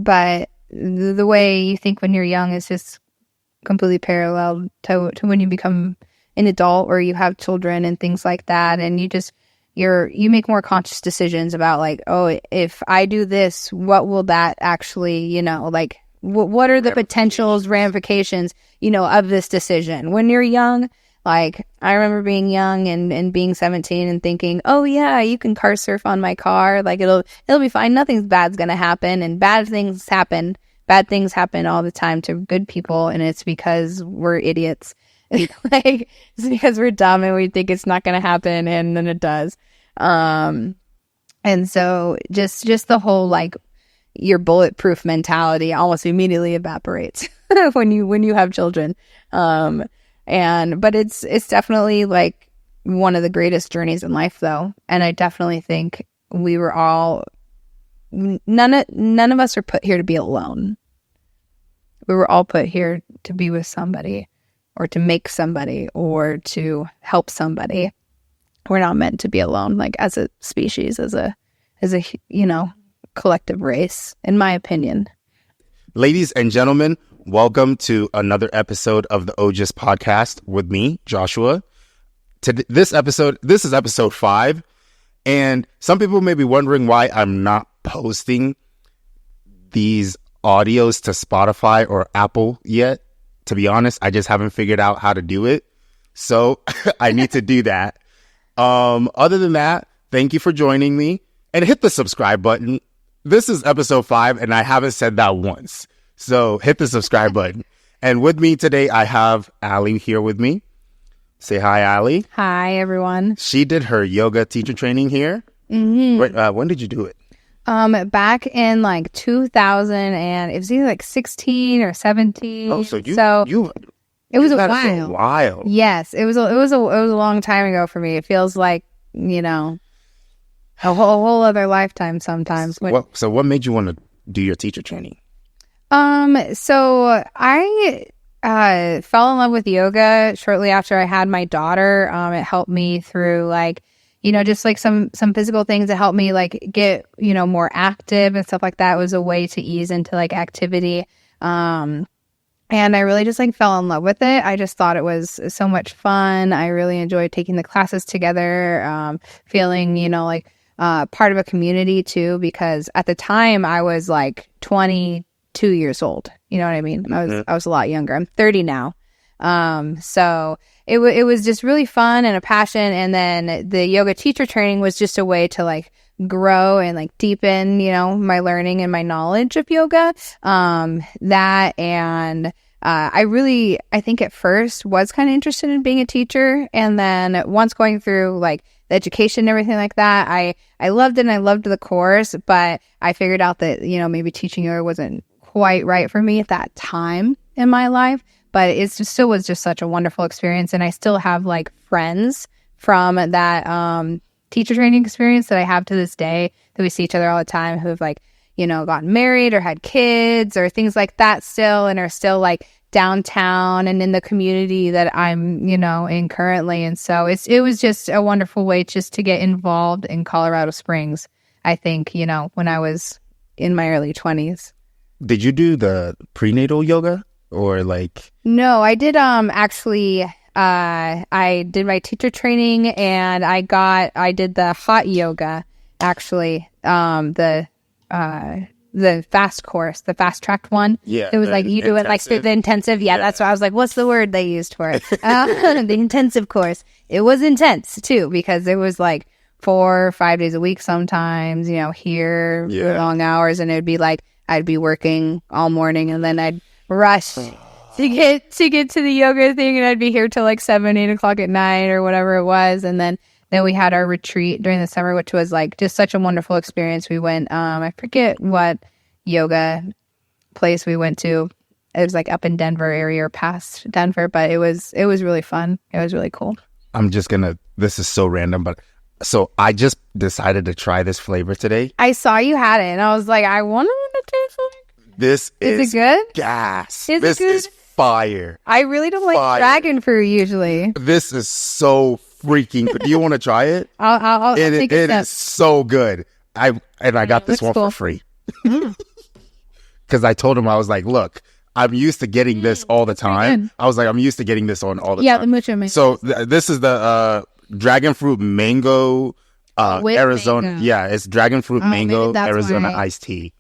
but the way you think when you're young is just completely parallel to when you become an adult or you have children and things like that. And you make more conscious decisions about like, oh, if I do this, what will that actually, like, what are the potentials, ramifications, of this decision? When you're young, like, I remember being young and being 17 and thinking, oh yeah, you can car surf on my car. Like, it'll be fine. Nothing's bad's going to happen. And bad things happen. Bad things happen all the time to good people. And it's because we're idiots. Like, it's because we're dumb and we think it's not going to happen. And then it does. And so just the whole, like, your bulletproof mentality almost immediately evaporates when you have children. But it's definitely like one of the greatest journeys in life, though. And I definitely think we were all, none of us are put here to be alone. We were all put here to be with somebody or to make somebody or to help somebody. We're not meant to be alone, like as a species, as a collective race, in my opinion. Ladies and gentlemen, welcome to another episode of the OGIS podcast with me, Joshua. This is episode 5. And some people may be wondering why I'm not posting these audios to Spotify or Apple yet. To be honest, I just haven't figured out how to do it. So I need to do that. Other than that, thank you for joining me and hit the subscribe button. This is episode 5 and I haven't said that once. So hit the subscribe button. And with me today, I have Allie here with me. Say hi, Allie. Hi, everyone. She did her yoga teacher training here. Mm-hmm. Wait, when did you do it? Back in like 2000 and it was either like 16 or 17. Oh, so it was a while. Yes, it was a long time ago for me. It feels like, a whole other lifetime sometimes. So what made you want to do your teacher training? So I fell in love with yoga shortly after I had my daughter. It helped me through like, just like some physical things that helped me like get, more active and stuff like that. It was a way to ease into like activity. And I really just like fell in love with it. I just thought it was so much fun. I really enjoyed taking the classes together, feeling, part of a community too, because at the time I was like 22 years old. You know what I mean? I was a lot younger. I'm 30 now. So it was just really fun and a passion. And then the yoga teacher training was just a way to like grow and like deepen, my learning and my knowledge of yoga. I think at first was kind of interested in being a teacher. And then once going through like the education and everything like that, I loved it and I loved the course, but I figured out that, maybe teaching yoga wasn't quite right for me at that time in my life. But it still was just such a wonderful experience. And I still have like friends from that teacher training experience that I have to this day that we see each other all the time who have like, gotten married or had kids or things like that still and are still like downtown and in the community that I'm, in currently. And so it was just a wonderful way just to get involved in Colorado Springs, I think, when I was in my early 20s. Did you do the prenatal yoga or like? No, I did actually I did my teacher training and I did the hot yoga actually, the fast course, the fast tracked one. Yeah. It was like you do it like the intensive. Yeah, that's what I was like, what's the word they used for it? The intensive course. It was intense too because it was like 4 or 5 days a week sometimes, here for long hours, and it'd be like I'd be working all morning and then I'd rush to get to the yoga thing, and I'd be here till like 7-8 o'clock at night or whatever it was. And then we had our retreat during the summer, which was like just such a wonderful experience. We went, I forget what yoga place we went to. It was like up in Denver area or past Denver, but it was really fun. It was really cool. This is so random, but so I just decided to try this flavor today. I saw you had it and I was like, I wonder what it tastes like. This is it good? Gas. This is fire. I really don't like dragon fruit usually. This is so freaking good. Do you want to try it? I'll take a sip. It is so good. I got this one for free. because I told him, I was like, look, I'm used to getting this all the time. I was like, I'm used to getting this on all the time. Yeah, the mucho mango. So this is the dragon fruit mango Arizona. Mango. Yeah, it's dragon fruit mango Arizona iced tea.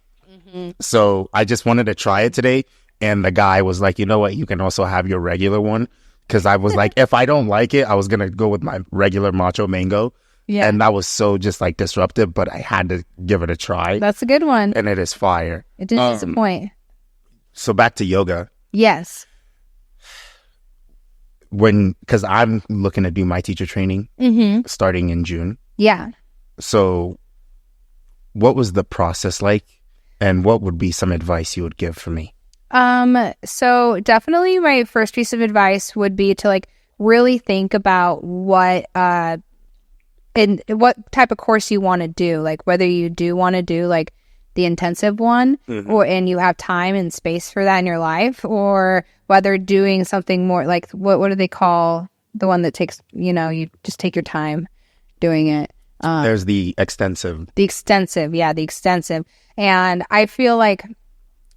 So I just wanted to try it today. And the guy was like, you know what? You can also have your regular one. Because I was like, if I don't like it, I was going to go with my regular macho mango. Yeah. And that was so just like disruptive, but I had to give it a try. That's a good one. And it is fire. It didn't disappoint. So back to yoga. Yes. Because I'm looking to do my teacher training starting in June. Yeah. So what was the process like? And what would be some advice you would give for me? So definitely my first piece of advice would be to like really think about what type of course you want to do, like whether you do want to do like the intensive one and you have time and space for that in your life, or whether doing something more like what do they call the one that takes, you just take your time doing it. There's the extensive. And I feel like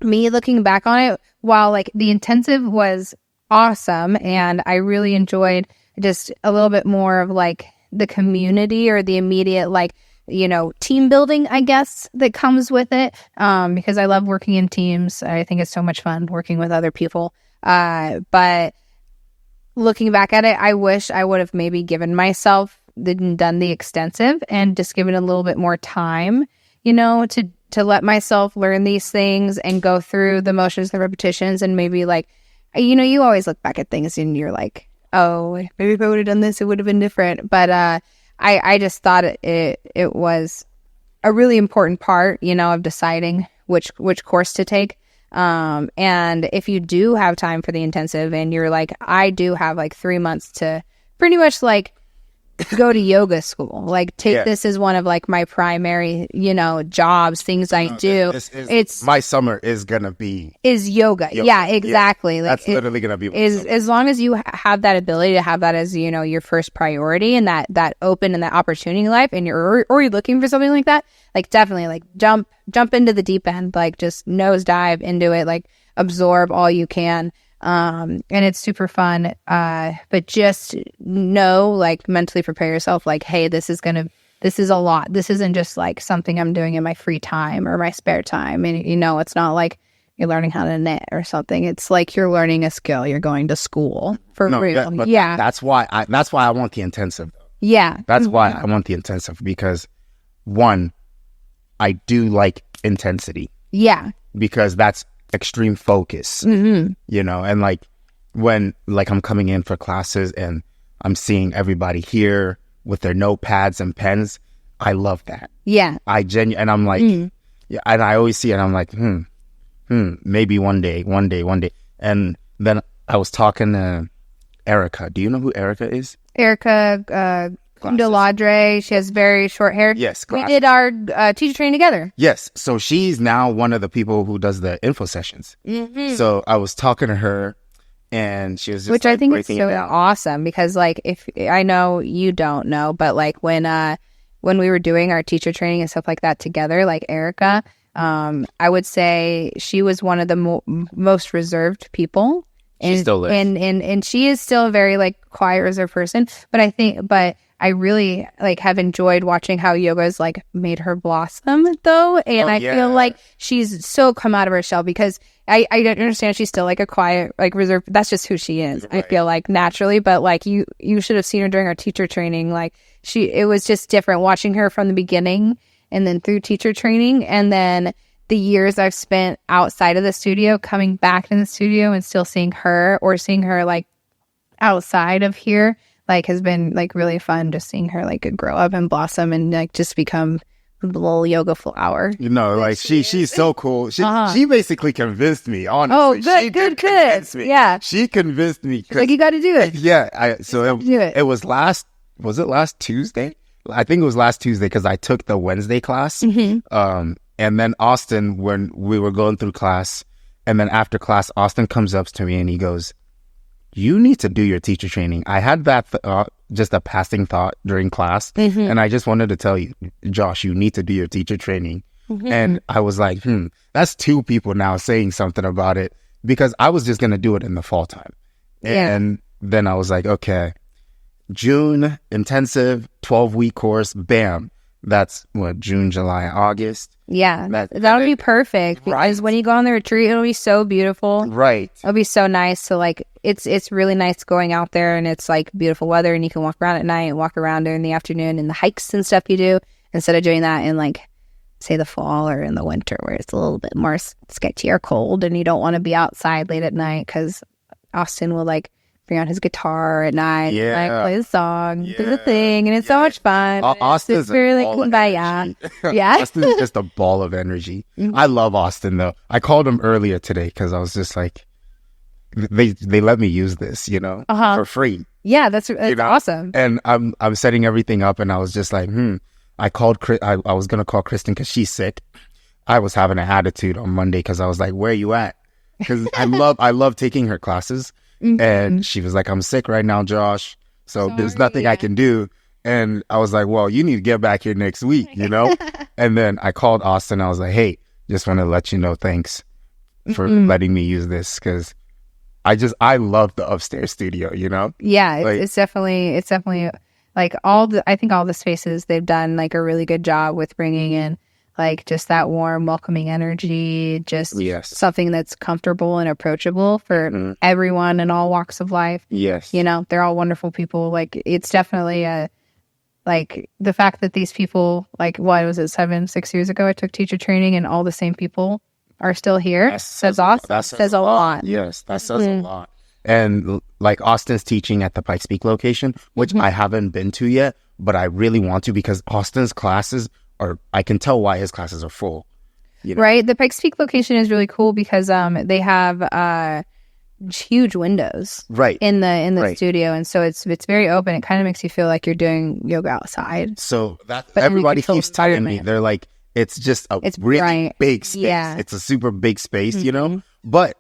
me looking back on it, while like the intensive was awesome and I really enjoyed just a little bit more of like the community or the immediate like, team building, I guess, that comes with it. Because I love working in teams. I think it's so much fun working with other people. But looking back at it, I wish I would have maybe given myself done the extensive and just given a little bit more time, to let myself learn these things and go through the motions, the repetitions, and maybe like, you always look back at things and you're like, oh, maybe if I would have done this, it would have been different. But I just thought it was a really important part, of deciding which course to take. And if you do have time for the intensive and you're like, I do have like 3 months to pretty much like go to yoga school, like take this as one of like my primary, jobs, things I do. My summer is gonna be yoga. Yeah, exactly. Like that's literally gonna be as long as you have that ability to have that as your first priority and that open and that opportunity in life, and you're looking for something like that, like definitely like jump into the deep end, like just nose dive into it, like absorb all you can. And it's super fun. But just know, like mentally prepare yourself, like, hey, this is a lot. This isn't just like something I'm doing in my free time or my spare time. And it's not like you're learning how to knit or something. It's like you're learning a skill. You're going to school for real. That's why I want the intensive. Yeah. That's why I want the intensive, because one, I do like intensity. Yeah. Because that's extreme focus, and like when like I'm coming in for classes and I'm seeing everybody here with their notepads and pens, I love that. Yeah. And I'm like, yeah, and I always see it and I'm like, maybe one day. And then I was talking to Erica. Do you know who Erica is? Erica Deladre. She has very short hair. Yes, glasses. We did our teacher training together. Yes, so she's now one of the people who does the info sessions. So I was talking to her, and she was just which like, I think is so awesome, because like if I know you don't know, but like when we were doing our teacher training and stuff like that together, like Erica, I would say she was one of the most reserved people. She still is. And she is still a very like quiet, reserved person. But I really like have enjoyed watching how yoga's like made her blossom though. And I feel like she's so come out of her shell, because I don't understand, she's still like a quiet, like reserved. That's just who she is. Right. I feel like naturally, but like you should have seen her during our teacher training. Like it was just different watching her from the beginning and then through teacher training. And then the years I've spent outside of the studio, coming back in the studio and still seeing her like outside of here, like has been like really fun, just seeing her like grow up and blossom and like just become a little yoga flower. Like she's so cool. She basically convinced me, honestly. Oh, good. Me. Yeah. She convinced me. Like, you got to do it. Yeah. It was last Tuesday? I think it was last Tuesday, because I took the Wednesday class. And then Austin, when we were going through class, and then after class, Austin comes up to me and he goes, you need to do your teacher training. I had that just a passing thought during class, and I just wanted to tell you, Josh, you need to do your teacher training. And I was like, that's two people now saying something about it, because I was just going to do it in the fall time. And then I was like, okay, June intensive 12-week course, bam. That's what, June, July, August. Yeah, that'll be perfect, because when you go on the retreat, it'll be so beautiful. Right. It'll be so nice to like, it's really nice going out there, and it's like beautiful weather, and you can walk around at night and walk around during the afternoon, and the hikes and stuff you do, instead of doing that in like, say, the fall or in the winter, where it's a little bit more sketchy or cold, and you don't want to be outside late at night, because Austin will like bring out his guitar at night, like play the song, do the thing, and it's so much fun. Austin's really kumbaya. Yeah. Austin's just a ball of energy. I love Austin though. I called him earlier today because I was just like, they let me use this, for free. Yeah, that's awesome. And I'm setting everything up, and I was just like, I called. I was gonna call Kristen because she's sick. I was having an attitude on Monday because I was like, "Where are you at?" Because I love taking her classes. And she was like, I'm sick right now, Josh. So there's nothing I can do. And I was like, well, you need to get back here next week, And then I called Austin. I was like, hey, just want to let you know, thanks for letting me use this. Because I love the upstairs studio, Yeah, it's definitely like I think all the spaces they've done like a really good job with bringing in like just that warm, welcoming energy, just something that's comfortable and approachable for everyone in all walks of life. Yes. They're all wonderful people. Like, it's definitely like the fact that these people, like, what was it, 6 years ago, I took teacher training, and all the same people are still here. Says awesome. That says a lot. Yes, that says a lot. And like Austin's teaching at the Pikes Peak location, which I haven't been to yet, but I really want to, because Austin's classes I can tell why his classes are full. Right. The Pikes Peak location is really cool because they have huge windows in the studio, and so it's very open. It kind of makes you feel like you're doing yoga outside. So everybody keeps telling me, they're like, it's just it's really bright. Big space. Yeah. It's a super big space, But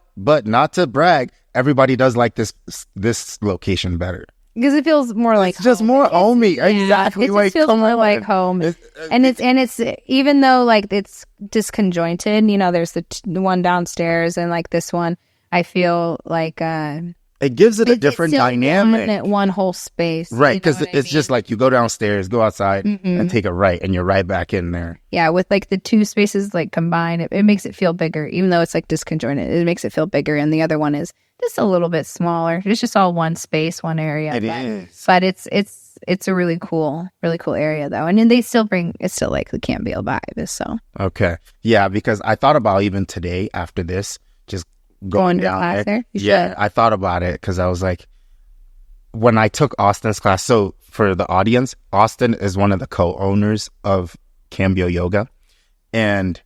not to brag, everybody does like this location better. Because it feels more like just home. More homey. Exactly. It just feels more like home. And it's even though like it's disconjointed, there's the one downstairs and like this one, I feel like it gives it a different dynamic. One whole space. Right. Because it's just like you go downstairs, go outside and take a right, and you're right back in there. Yeah. With like the two spaces like combined, it makes it feel bigger, even though it's like disconjointed. It makes it feel bigger. And the other one is just a little bit smaller. It's just all one space, one area. It is. But it's a really cool area though. And then they still it's still like the Campbell vibe. So okay. Yeah, because I thought about even today after this, just going down to class there. Yeah, I thought about it because I was like, when I took Austin's class, so for the audience, Austin is one of the co-owners of Cambio Yoga. And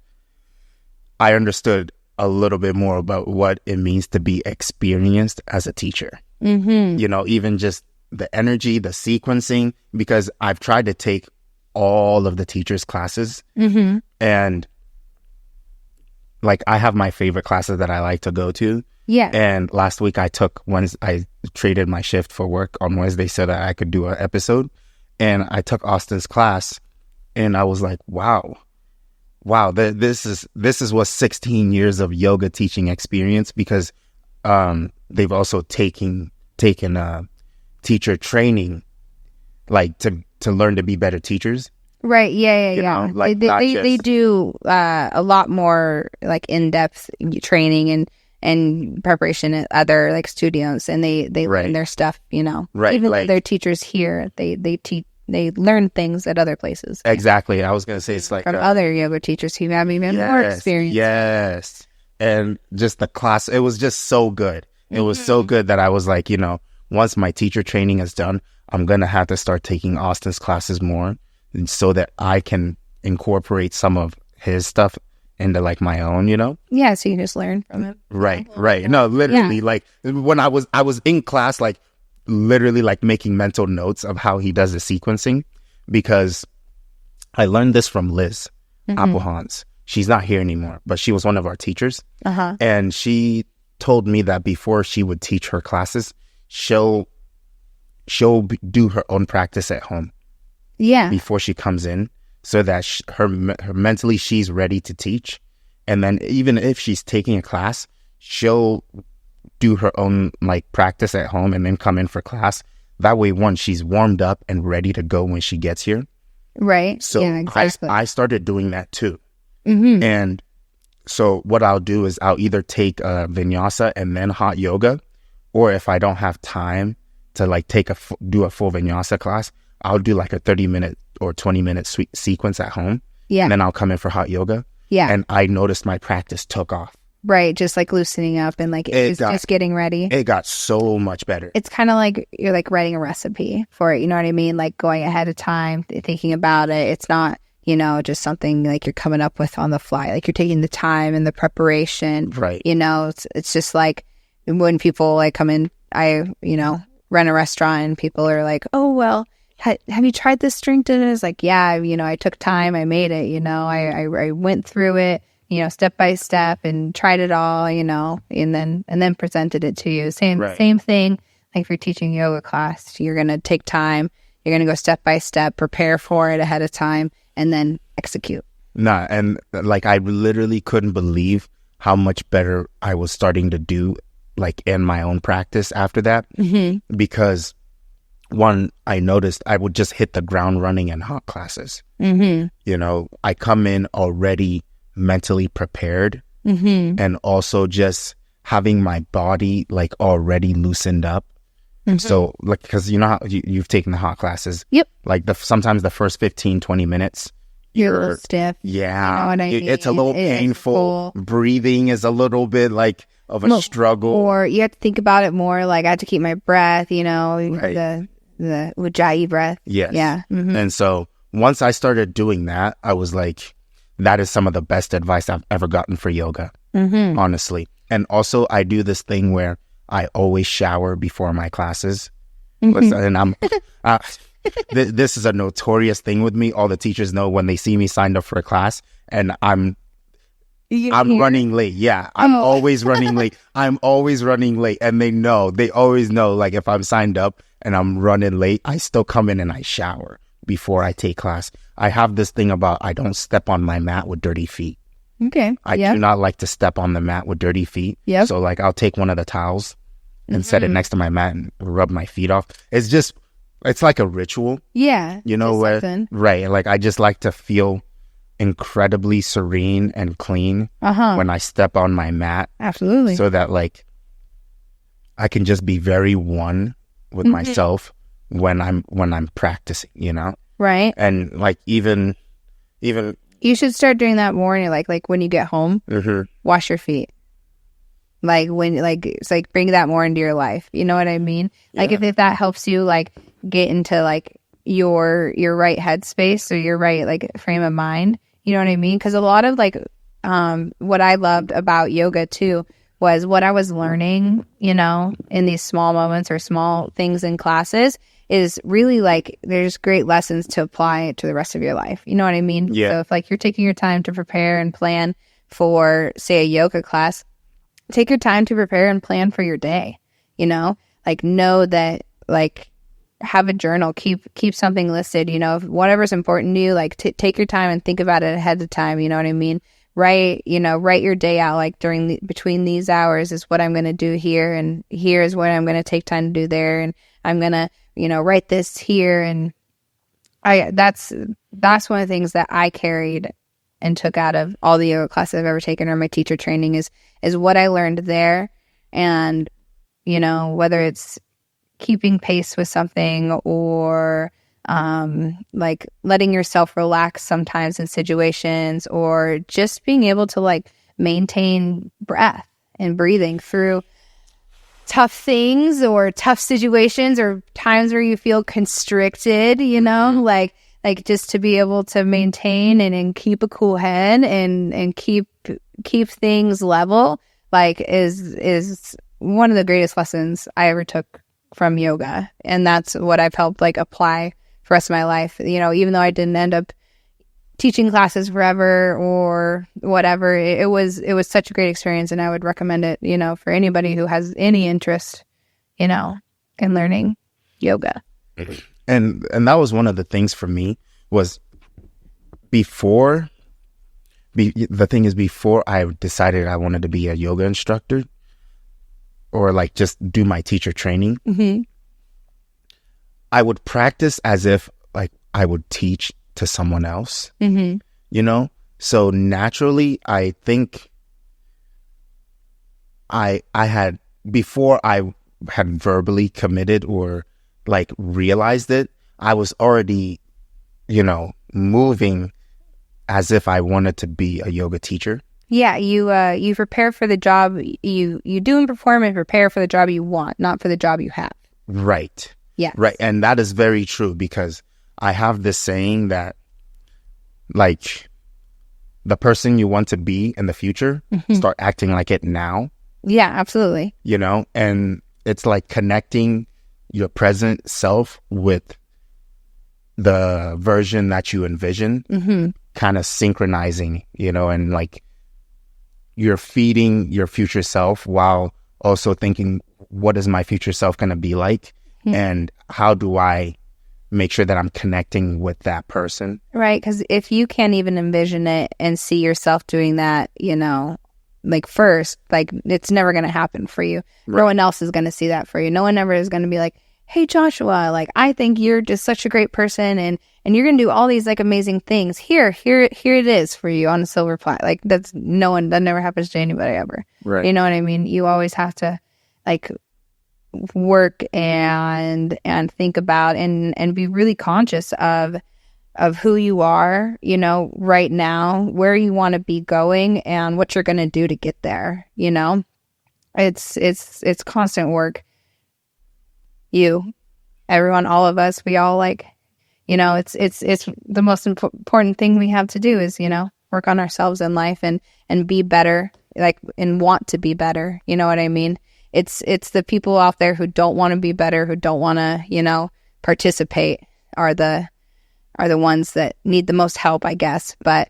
I understood a little bit more about what it means to be experienced as a teacher. Even just the energy, the sequencing, because I've tried to take all of the teachers' classes and like I have my favorite classes that I like to go to. Yeah. And last week I traded my shift for work on Wednesday so that I could do an episode. And I took Austin's class and I was like, wow, this is what 16 years of yoga teaching experience, because they've also taken teacher training, like to learn to be better teachers. Right. Yeah. Like they do a lot more like in-depth training and preparation at other like studios, and they learn their stuff, Right. Even though they're teachers here, they learn things at other places. Exactly. I was going to say it's like from other yoga teachers who have even more experience. Yes. And just the class, it was just so good. It was so good that I was like, once my teacher training is done, I'm going to have to start taking Austin's classes more, and so that I can incorporate some of his stuff into like my own, Yeah, so you can just learn from it. Right. No, literally, like when I was in class, like literally like making mental notes of how he does the sequencing, because I learned this from Liz Appelhans. She's not here anymore, but she was one of our teachers. And she told me that before she would teach her classes, she'll do her own practice at home. Yeah. Before she comes in, so that her mentally she's ready to teach. And then even if she's taking a class, she'll do her own like practice at home and then come in for class. That way, one, she's warmed up and ready to go when she gets here. Right. So yeah, exactly. I started doing that too. Mm-hmm. And so what I'll do is I'll either take vinyasa and then hot yoga, or if I don't have time to like do a full vinyasa class, I'll do like a 30-minute or 20-minute sequence at home. Yeah. And then I'll come in for hot yoga. Yeah. And I noticed my practice took off. Right. Just like loosening up and like just getting ready. It got so much better. It's kind of like you're like writing a recipe for it. You know what I mean? Like going ahead of time, thinking about it. It's not, you know, just something like you're coming up with on the fly. Like you're taking the time and the preparation. Right. You know, it's just like when people like come in, I, you know, run a restaurant and people are like, oh, well, have you tried this drink? And it's like, yeah, you know, I took time, I made it, you know, I went through it, you know, step by step and tried it all, you know, and then presented it to you. Same thing. Like if you're teaching yoga class, you're going to take time, you're going to go step by step, prepare for it ahead of time, and then execute. Nah, and like I literally couldn't believe how much better I was starting to do like in my own practice after that. Mm-hmm. Because one, I noticed I would just hit the ground running in hot classes. Mm-hmm. You know, I come in already mentally prepared, mm-hmm. and also just having my body like already loosened up. Mm-hmm. So like, because you know how you've taken the hot classes. Yep. Like sometimes the first 15, 20 minutes. You're a little stiff. Yeah. You know what I mean? It's a little painful. Breathing is a little bit like of a struggle. Or you have to think about it more. Like I have to keep my breath, you know, right. the Ujjayi breath. Yes. Yeah. Mm-hmm. And so once I started doing that, I was like, that is some of the best advice I've ever gotten for yoga, mm-hmm. honestly. And also I do this thing where I always shower before my classes. Mm-hmm. And I'm, this is a notorious thing with me. All the teachers know when they see me signed up for a class and I'm running late. Yeah, I'm always running late. I'm always running late. And they always know, like if I'm signed up and I'm running late, I still come in and I shower before I take class. I have this thing about I don't step on my mat with dirty feet. Okay. I do not like to step on the mat with dirty feet. Yep. So like I'll take one of the towels and set it next to my mat and rub my feet off. It's like a ritual. Yeah. You know, right. Like I just like to feel incredibly serene and clean when I step on my mat. Absolutely. So that like I can just be very one with myself when I'm practicing, you know? Right. And like even you should start doing that more. Like when you get home, wash your feet. Like it's like bring that more into your life. You know what I mean? Yeah. Like if that helps you like get into like your right headspace or your right like frame of mind. You know what I mean? Because a lot of like what I loved about yoga too was what I was learning, you know, in these small moments or small things in classes is really like there's great lessons to apply to the rest of your life. You know what I mean? Yeah. So if like you're taking your time to prepare and plan for, say, a yoga class, take your time to prepare and plan for your day. You know, like know that like have a journal, keep something listed. You know, if whatever's important to you, like take your time and think about it ahead of time. You know what I mean? Write your day out, like between these hours is what I'm going to do here, and here is what I'm going to take time to do there, and I'm going to, you know, write this here. And that's one of the things that I carried and took out of all the yoga classes I've ever taken or my teacher training is what I learned there. And, you know, whether it's keeping pace with something or like letting yourself relax sometimes in situations, or just being able to like maintain breath and breathing through tough things or tough situations or times where you feel constricted, you know, like just to be able to maintain and keep a cool head and keep things level, like is one of the greatest lessons I ever took from yoga. And that's what I've helped like apply for the rest of my life. You know, even though I didn't end up teaching classes forever or whatever, it was such a great experience, and I would recommend it, you know, for anybody who has any interest, you know, in learning yoga. And that was one of the things for me was before, the thing is, before I decided I wanted to be a yoga instructor or like just do my teacher training, I would practice as if like I would teach to someone else, you know? So naturally, I think I had, before I had verbally committed or like realized it, I was already, you know, moving as if I wanted to be a yoga teacher. Yeah, you prepare for the job you do and perform and prepare for the job you want, not for the job you have. Right. Yeah. Right. And that is very true, because I have this saying that like the person you want to be in the future, start acting like it now. Yeah, absolutely. You know, and it's like connecting your present self with the version that you envision, kind of synchronizing, you know, and like you're feeding your future self while also thinking, what is my future self going to be like? And how do I make sure that I'm connecting with that person? Right, because if you can't even envision it and see yourself doing that, you know, like first, like it's never going to happen for you. Right. No one else is going to see that for you. No one ever is going to be like, hey, Joshua, like, I think you're just such a great person and you're going to do all these like amazing things. Here it is for you on a silver platter. Like that never happens to anybody ever. Right. You know what I mean? You always have to like work and think about and be really conscious of who you are, you know, right now, where you want to be going and what you're going to do to get there. You know, it's constant work. Everyone, all of us, we all like, you know, it's the most important thing we have to do is, you know, work on ourselves in life and be better, like, and want to be better. You know what I mean? It's the people out there who don't want to be better, who don't want to, you know, participate are the ones that need the most help, I guess. But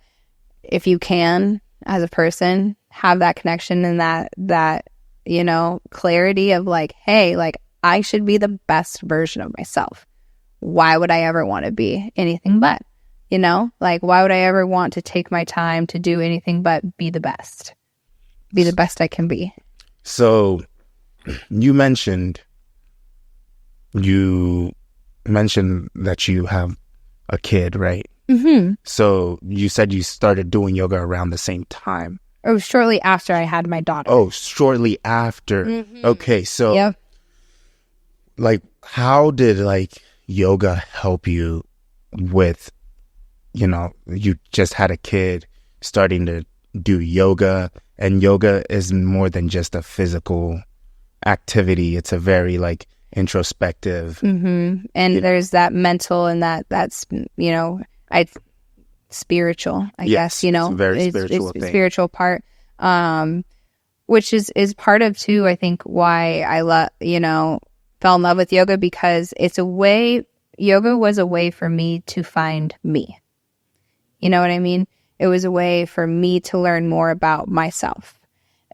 if you can, as a person, have that connection and that, you know, clarity of like, hey, like, I should be the best version of myself. Why would I ever want to be anything but? You know, like, why would I ever want to take my time to do anything but be the best I can be? So you mentioned that you have a kid, right? Mm-hmm. So you said you started doing yoga around the same time. Oh, shortly after I had my daughter. Oh, shortly after. Mm-hmm. Okay, so yep. Like, how did like yoga help you with, you know, you just had a kid starting to do yoga, and yoga is more than just a physical activity. It's a very like introspective. Mm-hmm. And there's that mental and that's, you know, spiritual, I guess, you know, it's a very spiritual thing. Spiritual part, which is part of too, I think, why I fell in love with yoga, because yoga was a way for me to find me. You know what I mean? It was a way for me to learn more about myself.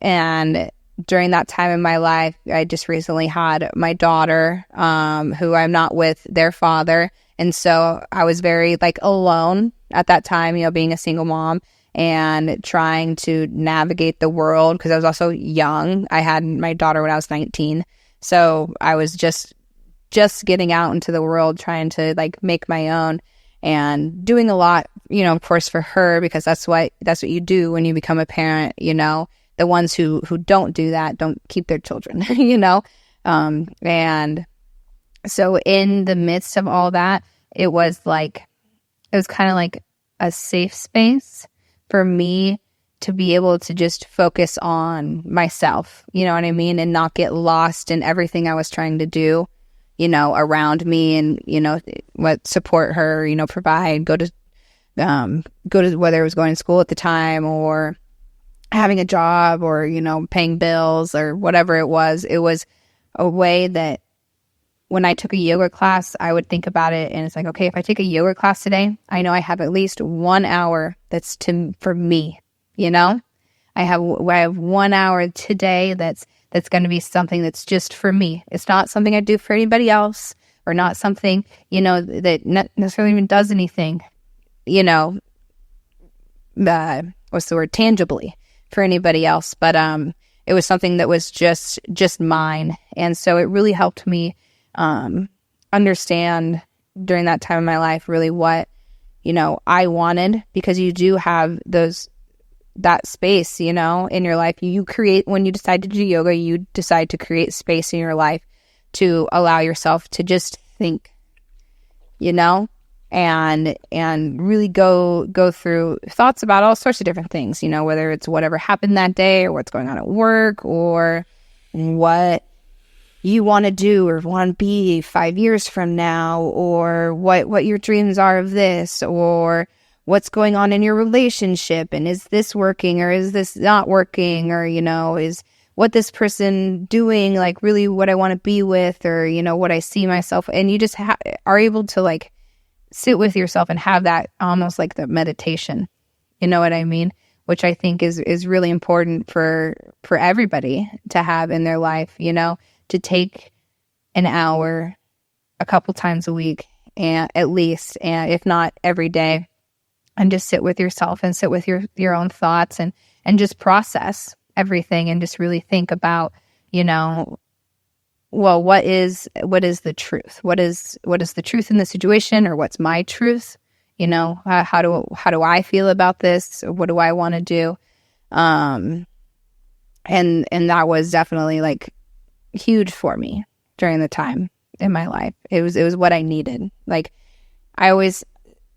And during that time in my life, I just recently had my daughter, who I'm not with their father. And so I was very like alone at that time, you know, being a single mom and trying to navigate the world, because I was also young. I had my daughter when I was 19. So I was just getting out into the world, trying to like make my own and doing a lot, you know, of course, for her, because that's what you do when you become a parent. You know, the ones who don't do that don't keep their children, you know? And so in the midst of all that, it was kind of like a safe space for me to be able to just focus on myself, you know what I mean? And not get lost in everything I was trying to do, you know, around me and, you know, what support her, you know, provide, go to whether it was going to school at the time or having a job or, you know, paying bills or whatever it was a way that when I took a yoga class, I would think about it. And it's like, okay, if I take a yoga class today, I know I have at least 1 hour that's for me. You know, I have 1 hour today that's going to be something that's just for me. It's not something I do for anybody else, or not something, you know, that necessarily even does anything, you know, what's the word, tangibly for anybody else, but it was something that was just mine. And so it really helped me understand during that time in my life really what, I wanted, because you do have that space, in your life. You create, when you decide to do yoga, you decide to create space in your life to allow yourself to just think, and really go through thoughts about all sorts of different things, whether it's whatever happened that day or what's going on at work or what you want to do or want to be 5 years from now, or what your dreams are of this, or what's going on in your relationship, and is this working or is this not working, or is what this person doing like really what I want to be with, or what I see myself. And you just are able to like sit with yourself and have that almost like the meditation, you know what I mean, which I think is really important for everybody to have in their life, to take an hour a couple times a week, and at least, and if not every day, and just sit with yourself and sit with your own thoughts and just process everything and just really think about, well, what is the truth? What is the truth in the situation, or what's my truth? How do I feel about this? What do I want to do? And that was definitely like huge for me during the time in my life. It was what I needed. Like, I always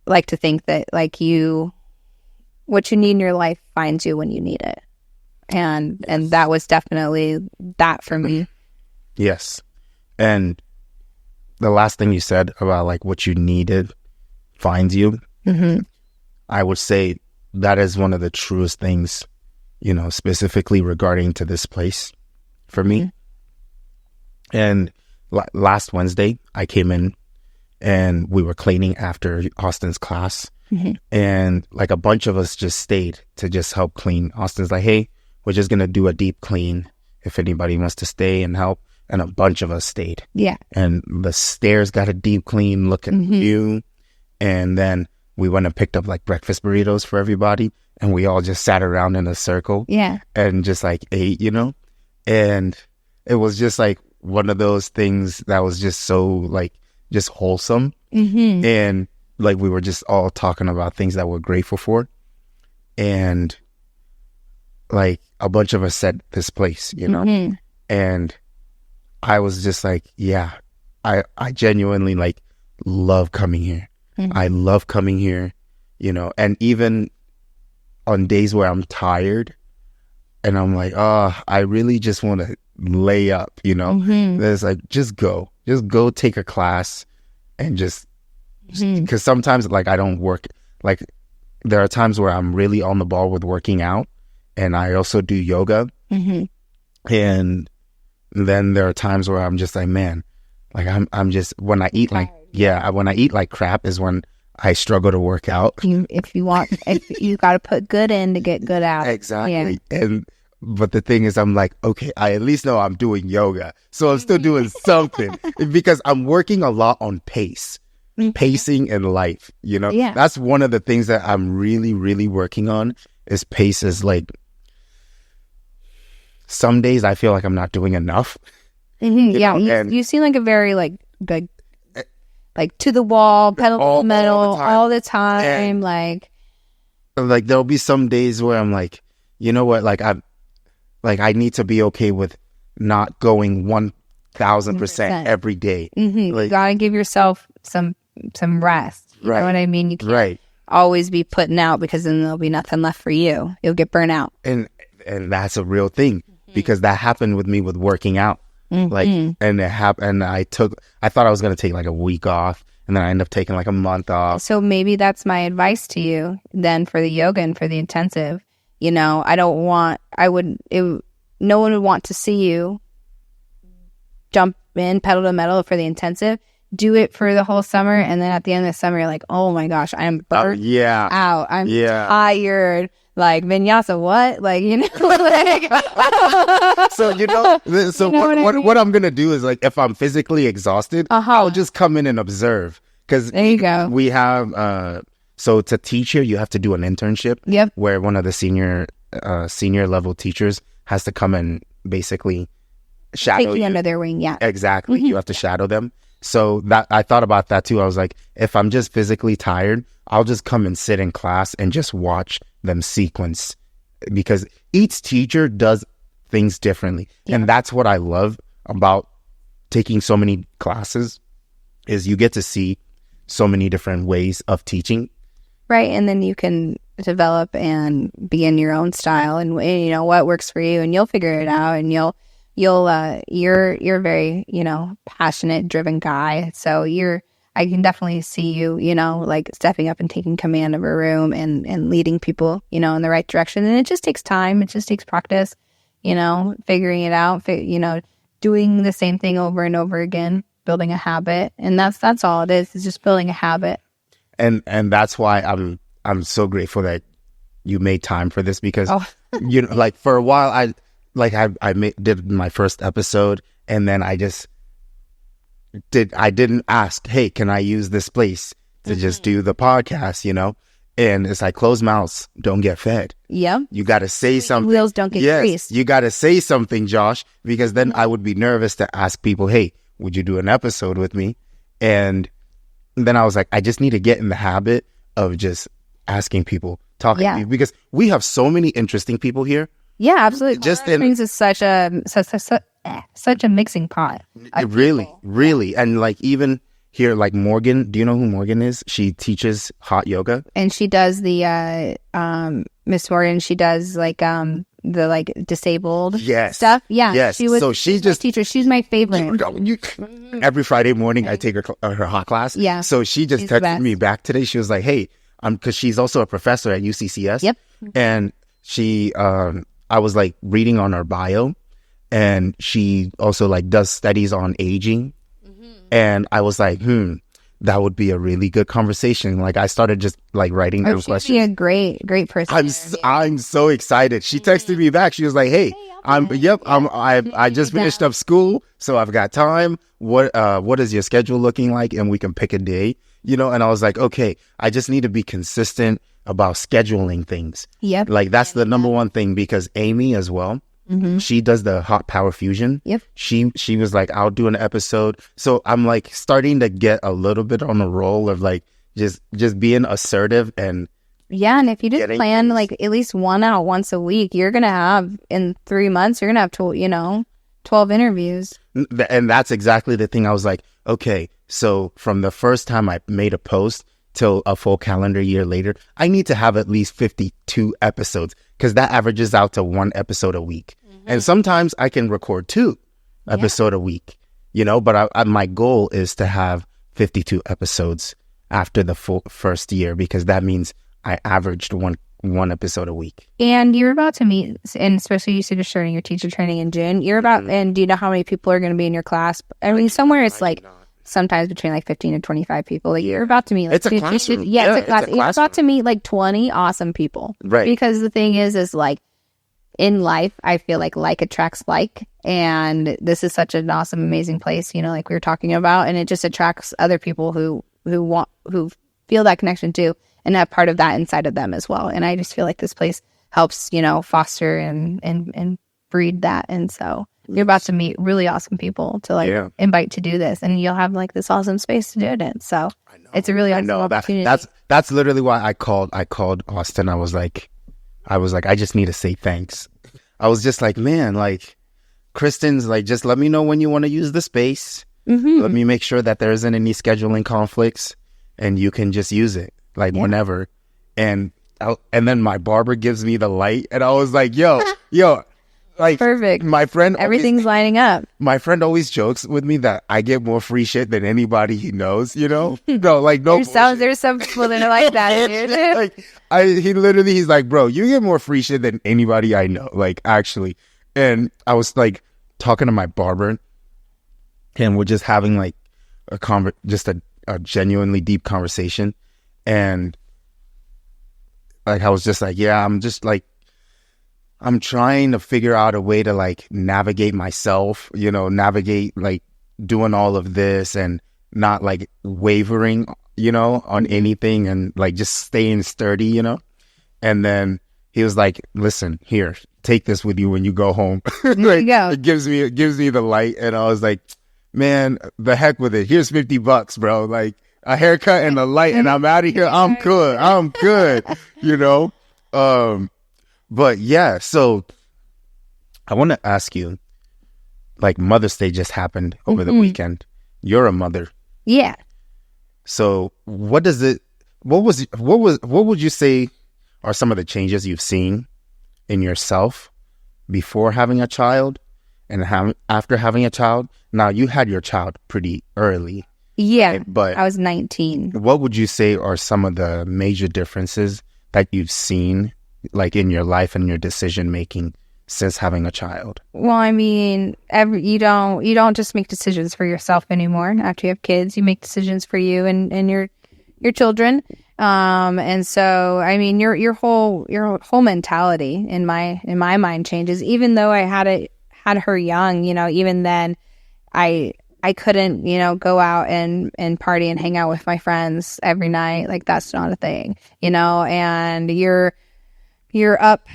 like to think that like what you need in your life finds you when you need it. And that was definitely that for me. Yes. And the last thing you said about like what you needed finds you, I would say that is one of the truest things, specifically regarding to this place for me. And last Wednesday, I came in and we were cleaning after Austin's class. And like a bunch of us just stayed to just help clean. Austin's like, hey, we're just going to do a deep clean if anybody wants to stay and help. And a bunch of us stayed. Yeah. And the stairs got a deep clean, look at you. And then we went and picked up like breakfast burritos for everybody. And we all just sat around in a circle. Yeah. And just like ate, And it was just like one of those things that was just so like just wholesome. And like we were just all talking about things that we're grateful for. And like a bunch of us said this place, and I was just like, yeah, I genuinely like love coming here. I love coming here, and even on days where I'm tired and I'm like, oh, I really just want to lay up, There's like, just go take a class and just, because sometimes like I don't work, like there are times where I'm really on the ball with working out, and I also do yoga. And then there are times where I'm just like, man, like I'm just, when I eat like, when I eat like crap is when I struggle to work out. If you got to put good in to get good out. Exactly. Yeah. But the thing is, I'm like, okay, I at least know I'm doing yoga. So I'm still doing something because I'm working a lot on pacing in life, Yeah. That's one of the things that I'm really, really working on is pace. Is like, some days I feel like I'm not doing enough. You seem like a very like to the wall, pedal to the metal all the time. And like there'll be some days where I'm like, you know what, like I need to be okay with not going 1,000% every day. You gotta give yourself some rest. You know what I mean? You can't always be putting out, because then there'll be nothing left for you. You'll get burnt out. And that's a real thing, because that happened with me with working out. Like, and it happened. I thought I was going to take like a week off, and then I ended up taking like a month off. So maybe that's my advice to you then for the yoga and for the intensive. No one would want to see you jump in pedal to metal for the intensive. Do it for the whole summer, and then at the end of the summer, you're like, oh my gosh, I am burnt out. I'm tired. Like, vinyasa, what? Like, So what I'm going to do is, like, if I'm physically exhausted, I'll just come in and observe. Because there you go. We have So to teach here, you have to do an internship. Yep. Where one of the senior level teachers has to come and basically shadow Take you you. under their wing. Yeah. Exactly. You have to shadow them. So that I thought about that too. I was like, if I'm just physically tired, I'll just come and sit in class and just watch them sequence, because each teacher does things differently. Yeah. And that's what I love about taking so many classes, is you get to see so many different ways of teaching. Right. And then you can develop and be in your own style, and you know what works for you, and you'll figure it out, and you're very, you know, passionate, driven guy. So I can definitely see you, you know, like stepping up and taking command of a room and leading people, you know, in the right direction. And it just takes time. It just takes practice, you know, figuring it out, you know, doing the same thing over and over again, building a habit. And that's all it is just building a habit. And that's why I'm so grateful that you made time for this, because you know, like for a while I did my first episode, and then I didn't ask, hey, can I use this place to just do the podcast, you know? And it's like, closed mouths don't get fed. Yeah. You got to say something. Wheels don't get greased. You got to say something, Josh, because then I would be nervous to ask people, hey, would you do an episode with me? And then I was like, I just need to get in the habit of just asking people, talking to me, because we have so many interesting people here. Yeah, absolutely. Just Springs is such a mixing pot. Really. And like even here, like Morgan, do you know who Morgan is? She teaches hot yoga. And she does the Miss Morgan, she does like the like disabled stuff. Yeah. Yes. She's just teacher. She's my favorite. Every Friday morning I take her hot class. Yeah. So she just texted me back today. She was like, hey, because she's also a professor at UCCS. Yep. And she I was like reading on her bio, and she also like does studies on aging. And I was like, that would be a really good conversation. Like I started just like writing down questions. She'd be a great person. I'm so excited. She texted me back. She was like, hey, I just finished up school, so I've got time. What is your schedule looking like? And we can pick a day, you know? And I was like, okay, I just need to be consistent about scheduling things. Yep. Like that's the number one thing, because Amy as well, she does the hot power fusion. Yep. She was like, I'll do an episode. So I'm like starting to get a little bit on the roll of like just being assertive. And yeah, and if you just plan like at least one out once a week, you're gonna have in 3 months, you're gonna have 12 interviews. And that's exactly the thing. I was like, okay, so from the first time I made a post till a full calendar year later, I need to have at least 52 episodes, because that averages out to 1 episode a week. And sometimes I can record 2 episodes a week, you know, but my goal is to have 52 episodes after the full first year, because that means I averaged one episode a week. And you're about to meet, and especially you said you're starting your teacher training in June. You're about, and do you know how many people are going to be in your class? I mean, somewhere it's like sometimes between like 15 and 25 people. Like you're about to meet. Like, it's a classroom. It's a class. You're about to meet like 20 awesome people. Right. Because the thing is like in life, I feel like attracts like, and this is such an awesome, amazing place, you know, like we were talking about, and it just attracts other people who feel that connection too, and have part of that inside of them as well. And I just feel like this place helps, you know, foster and breed that. And so you're about to meet really awesome people to like invite to do this, and you'll have like this awesome space to do it in. So it's a really awesome opportunity. That's literally why I called Austin. I was like, I just need to say thanks. I was just like, man, like Kristen's like, just let me know when you want to use the space. Let me make sure that there isn't any scheduling conflicts, and you can just use it like whenever. And then my barber gives me the light, and I was like, yo, like perfect. My friend, everything's lining up. My friend always jokes with me that I get more free shit than anybody he knows, you know? No, like no. There's some people that are like that, dude. Like he's like, bro, you get more free shit than anybody I know, like actually. And I was like talking to my barber, and we're just having like a genuinely deep conversation, and like I was just like, yeah, I'm trying to figure out a way to like navigate myself, you know, navigate like doing all of this and not like wavering on anything and like just staying sturdy. And then he was like, listen, here, take this with you when you go home. There you go. It gives me the light. And I was like, man, the heck with it. Here's $50, bro. Like a haircut and the light, and I'm out of here. I'm good. But yeah, so I want to ask you, like Mother's Day just happened over the weekend. You're a mother. Yeah. So what would you say are some of the changes you've seen in yourself before having a child and after having a child? Now, you had your child pretty early. Yeah, right? But I was 19. What would you say are some of the major differences that you've seen, like in your life and your decision making since having a child? Well, I mean, you don't just make decisions for yourself anymore. After you have kids, you make decisions for you and your children. And so, I mean, your whole mentality in my mind changes. Even though I had her young, even then, I couldn't, go out and party and hang out with my friends every night. Like that's not a thing, and you're up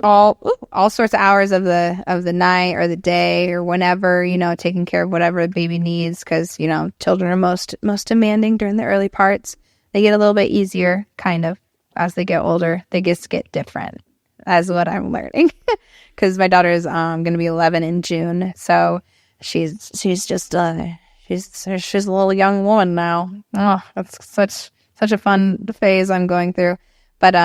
all sorts of hours of the night or the day or whenever, taking care of whatever the baby needs. Because, children are most demanding during the early parts. They get a little bit easier kind of as they get older. They just get different. That's what I'm learning. Because my daughter is going to be 11 in June. So she's just she's a little young woman now. Oh, that's such a fun phase I'm going through. But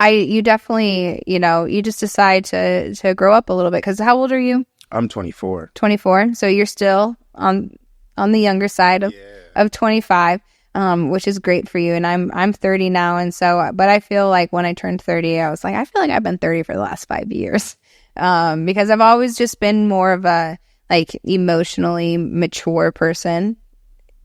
you definitely, you just decide to grow up a little bit. Because how old are you? I'm 24. 24. So you're still on the younger side of 25, which is great for you. And I'm 30 now. And so, but I feel like when I turned 30, I was like, I feel like I've been 30 for the last 5 years. Because I've always just been more of a like emotionally mature person.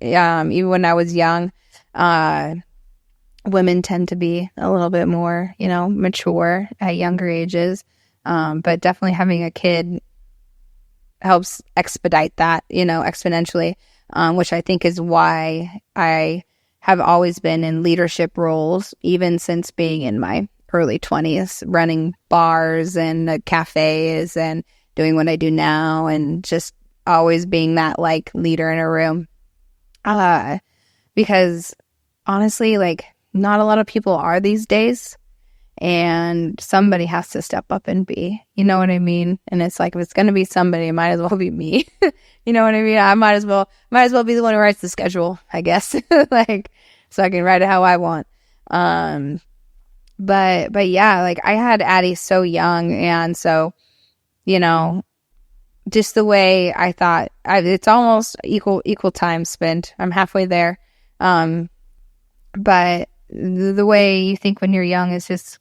Even when I was young, women tend to be a little bit more, mature at younger ages. But definitely having a kid helps expedite that, exponentially, which I think is why I have always been in leadership roles, even since being in my early 20s, running bars and cafes and doing what I do now, and just always being that like leader in a room. Because honestly, like not a lot of people are these days, and somebody has to step up and be, you know what I mean? And it's like, if it's going to be somebody, it might as well be me. You know what I mean? I might as well be the one who writes the schedule, I guess, like, so I can write it how I want. But yeah, like I had Addie so young, and so, just the way I thought, it's almost equal time spent. I'm halfway there. But the way you think when you're young is just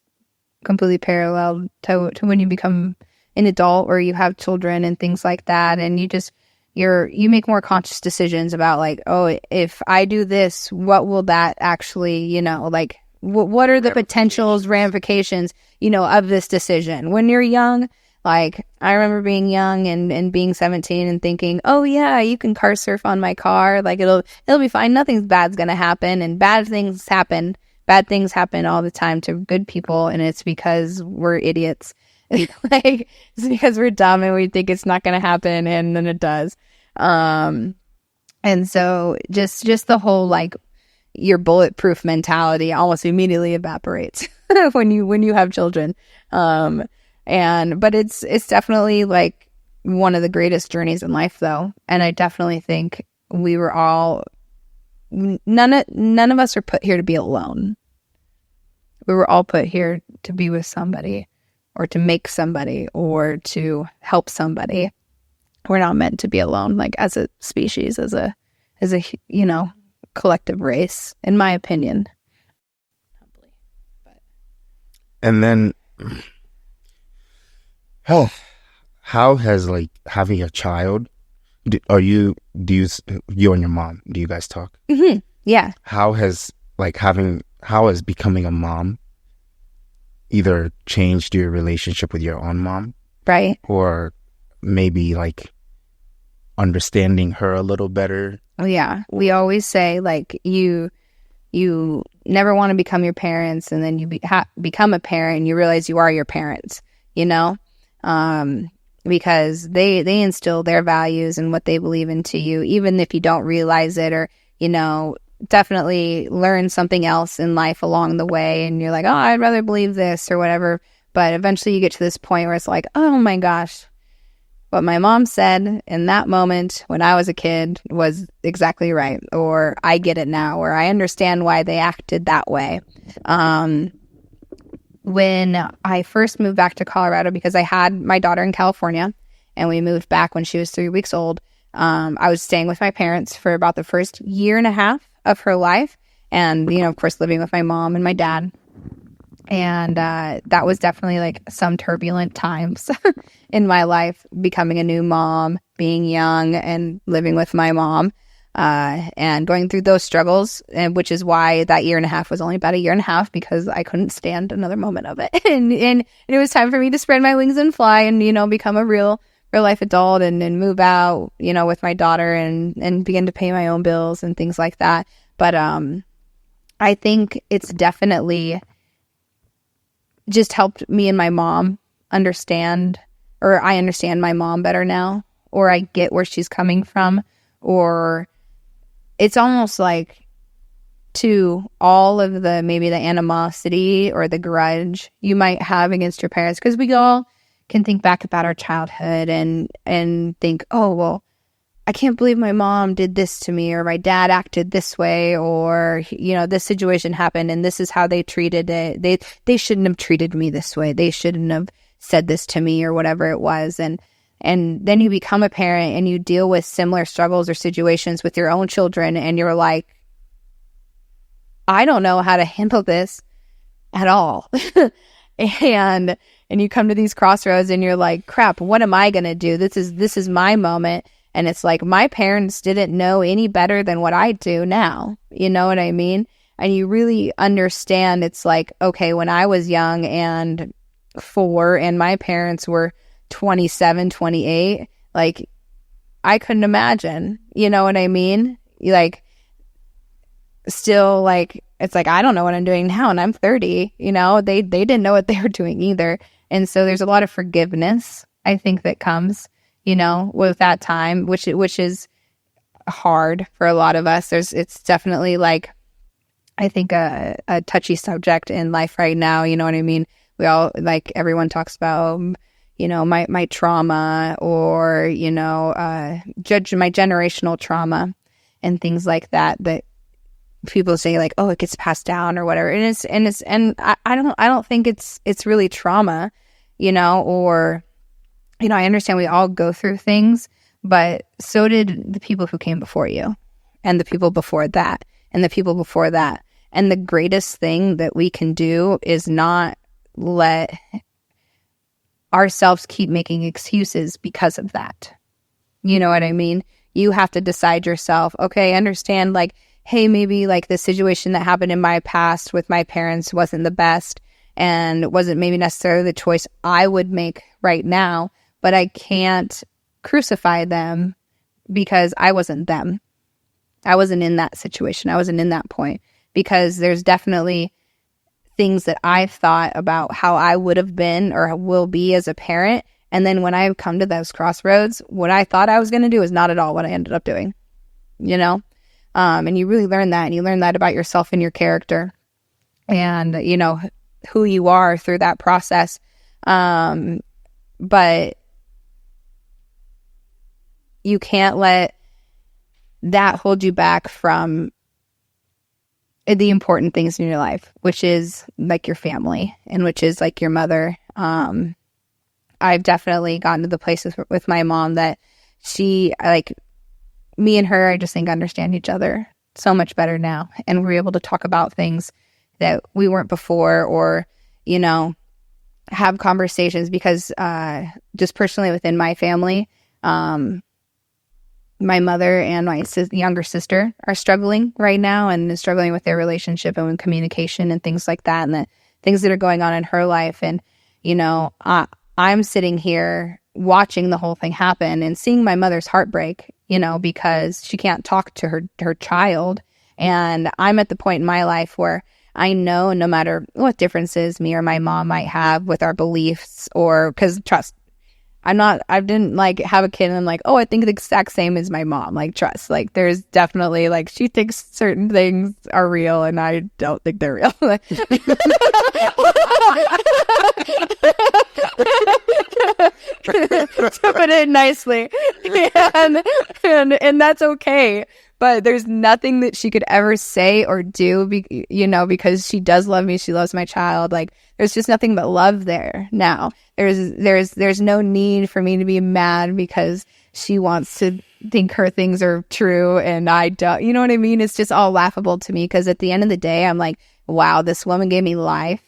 completely parallel to when you become an adult or you have children and things like that. And you make more conscious decisions about like, oh, if I do this, what will that actually, like, what are the potentials, ramifications, of this decision? When you're young, like I remember being young and being 17 and thinking, oh yeah, you can car surf on my car. Like it'll be fine. Nothing's bad's going to happen. And bad things happen. Bad things happen all the time to good people. And it's because we're idiots. Like it's because we're dumb and we think it's not going to happen. And then it does. And so just the whole, like, your bulletproof mentality almost immediately evaporates when you have children. But it's definitely like one of the greatest journeys in life though. And I definitely think we were all, none of us are put here to be alone. We were all put here to be with somebody or to make somebody or to help somebody. We're not meant to be alone, like as a species, as a collective race, in my opinion. And then how has like having a child, you and your mom, do you guys talk? Mm-hmm. Yeah. How has becoming a mom either changed your relationship with your own mom? Right. Or maybe like understanding her a little better Yeah, we always say like you never want to become your parents, and then you become a parent and you realize you are your parents, you know, because they instill their values and what they believe into you, even if you don't realize it, or you know, definitely learn something else in life along the way, and you're like, oh, I'd rather believe this or whatever. But eventually you get to this point where it's like, oh my gosh, what my mom said in that moment when I was a kid was exactly right, or I get it now, or I understand why they acted that way. When I first moved back to Colorado, because I had my daughter in California and we moved back when she was 3 weeks old, I was staying with my parents for about the first year and a half of her life. And, you know, of course, living with my mom and my dad. And that was definitely like some turbulent times in my life, becoming a new mom, being young and living with my mom, and going through those struggles, and which is why that year and a half was only about a year and a half, because I couldn't stand another moment of it. and it was time for me to spread my wings and fly and, you know, become a real life adult and move out, you know, with my daughter and begin to pay my own bills and things like that. But I think it's definitely just helped me and my mom understand, or I understand my mom better now, or I get where she's coming from, or it's almost like to all of the, maybe the animosity or the grudge you might have against your parents, because we all can think back about our childhood and think, oh, well, I can't believe my mom did this to me, or my dad acted this way, or, you know, this situation happened and this is how they treated it. They shouldn't have treated me this way. They shouldn't have said this to me, or whatever it was. And then you become a parent and you deal with similar struggles or situations with your own children, and you're like, I don't know how to handle this at all. and you come to these crossroads and you're like, crap, what am I going to do? This is my moment. And it's like, my parents didn't know any better than what I do now. You know what I mean? And you really understand, it's like, okay, when I was young and 4 and my parents were 27, 28, like, I couldn't imagine. You know what I mean? Like, still, like, it's like, I don't know what I'm doing now, and I'm 30. You know, they didn't know what they were doing either. And so there's a lot of forgiveness, I think, that comes, you know, with that time, which is hard for a lot of us. It's definitely, like, I think a touchy subject in life right now. You know what I mean? We all, like, everyone talks about, you know, my trauma, or, you know, judge my generational trauma and things like that people say, like, oh, it gets passed down or whatever. And I don't think it's really trauma, you know, or, you know, I understand we all go through things, but so did the people who came before you, and the people before that, and the people before that. And the greatest thing that we can do is not let ourselves keep making excuses because of that. You know what I mean? You have to decide yourself, okay, understand, like, hey, maybe, like, the situation that happened in my past with my parents wasn't the best, and wasn't maybe necessarily the choice I would make right now, but I can't crucify them because I wasn't them. I wasn't in that situation. I wasn't in that point, because there's definitely things that I've thought about how I would have been or will be as a parent. And then when I've come to those crossroads, what I thought I was going to do is not at all what I ended up doing, you know? And you really learn that, and you learn that about yourself and your character, and, you know, who you are through that process. But you can't let that hold you back from the important things in your life, which is, like, your family, and which is, like, your mother. I've definitely gotten to the places with my mom that she, like, me and her, I just think, understand each other so much better now. And we're able to talk about things that we weren't before, or, you know, have conversations, because just personally within my family, my mother and my younger sister are struggling right now, and struggling with their relationship and with communication and things like that, and the things that are going on in her life. And, you know, I'm sitting here watching the whole thing happen and seeing my mother's heartbreak, you know, because she can't talk to her child. And I'm at the point in my life where I know no matter what differences me or my mom might have with our beliefs, or because trust, I didn't like have a kid and I'm like, oh, I think the exact same as my mom. Like, trust, like there's definitely like she thinks certain things are real and I don't think they're real. To put it nicely. And that's okay. But there's nothing that she could ever say or do, you know, because she does love me. She loves my child. Like, there's just nothing but love there now. There's no need for me to be mad because she wants to think her things are true and I don't. You know what I mean? It's just all laughable to me because at the end of the day, I'm like, wow, this woman gave me life.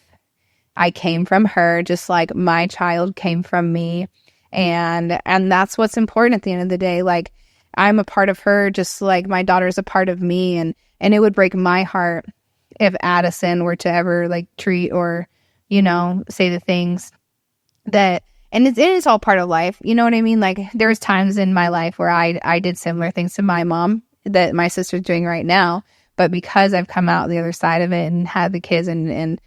I came from her just like my child came from me. And that's what's important at the end of the day. Like, I'm a part of her just like my daughter's a part of me. And it would break my heart if Addison were to ever like treat or, you know, say the things that, and it is all part of life. You know what I mean? Like there's times in my life where I did similar things to my mom that my sister's doing right now. But because I've come out the other side of it and had the kids and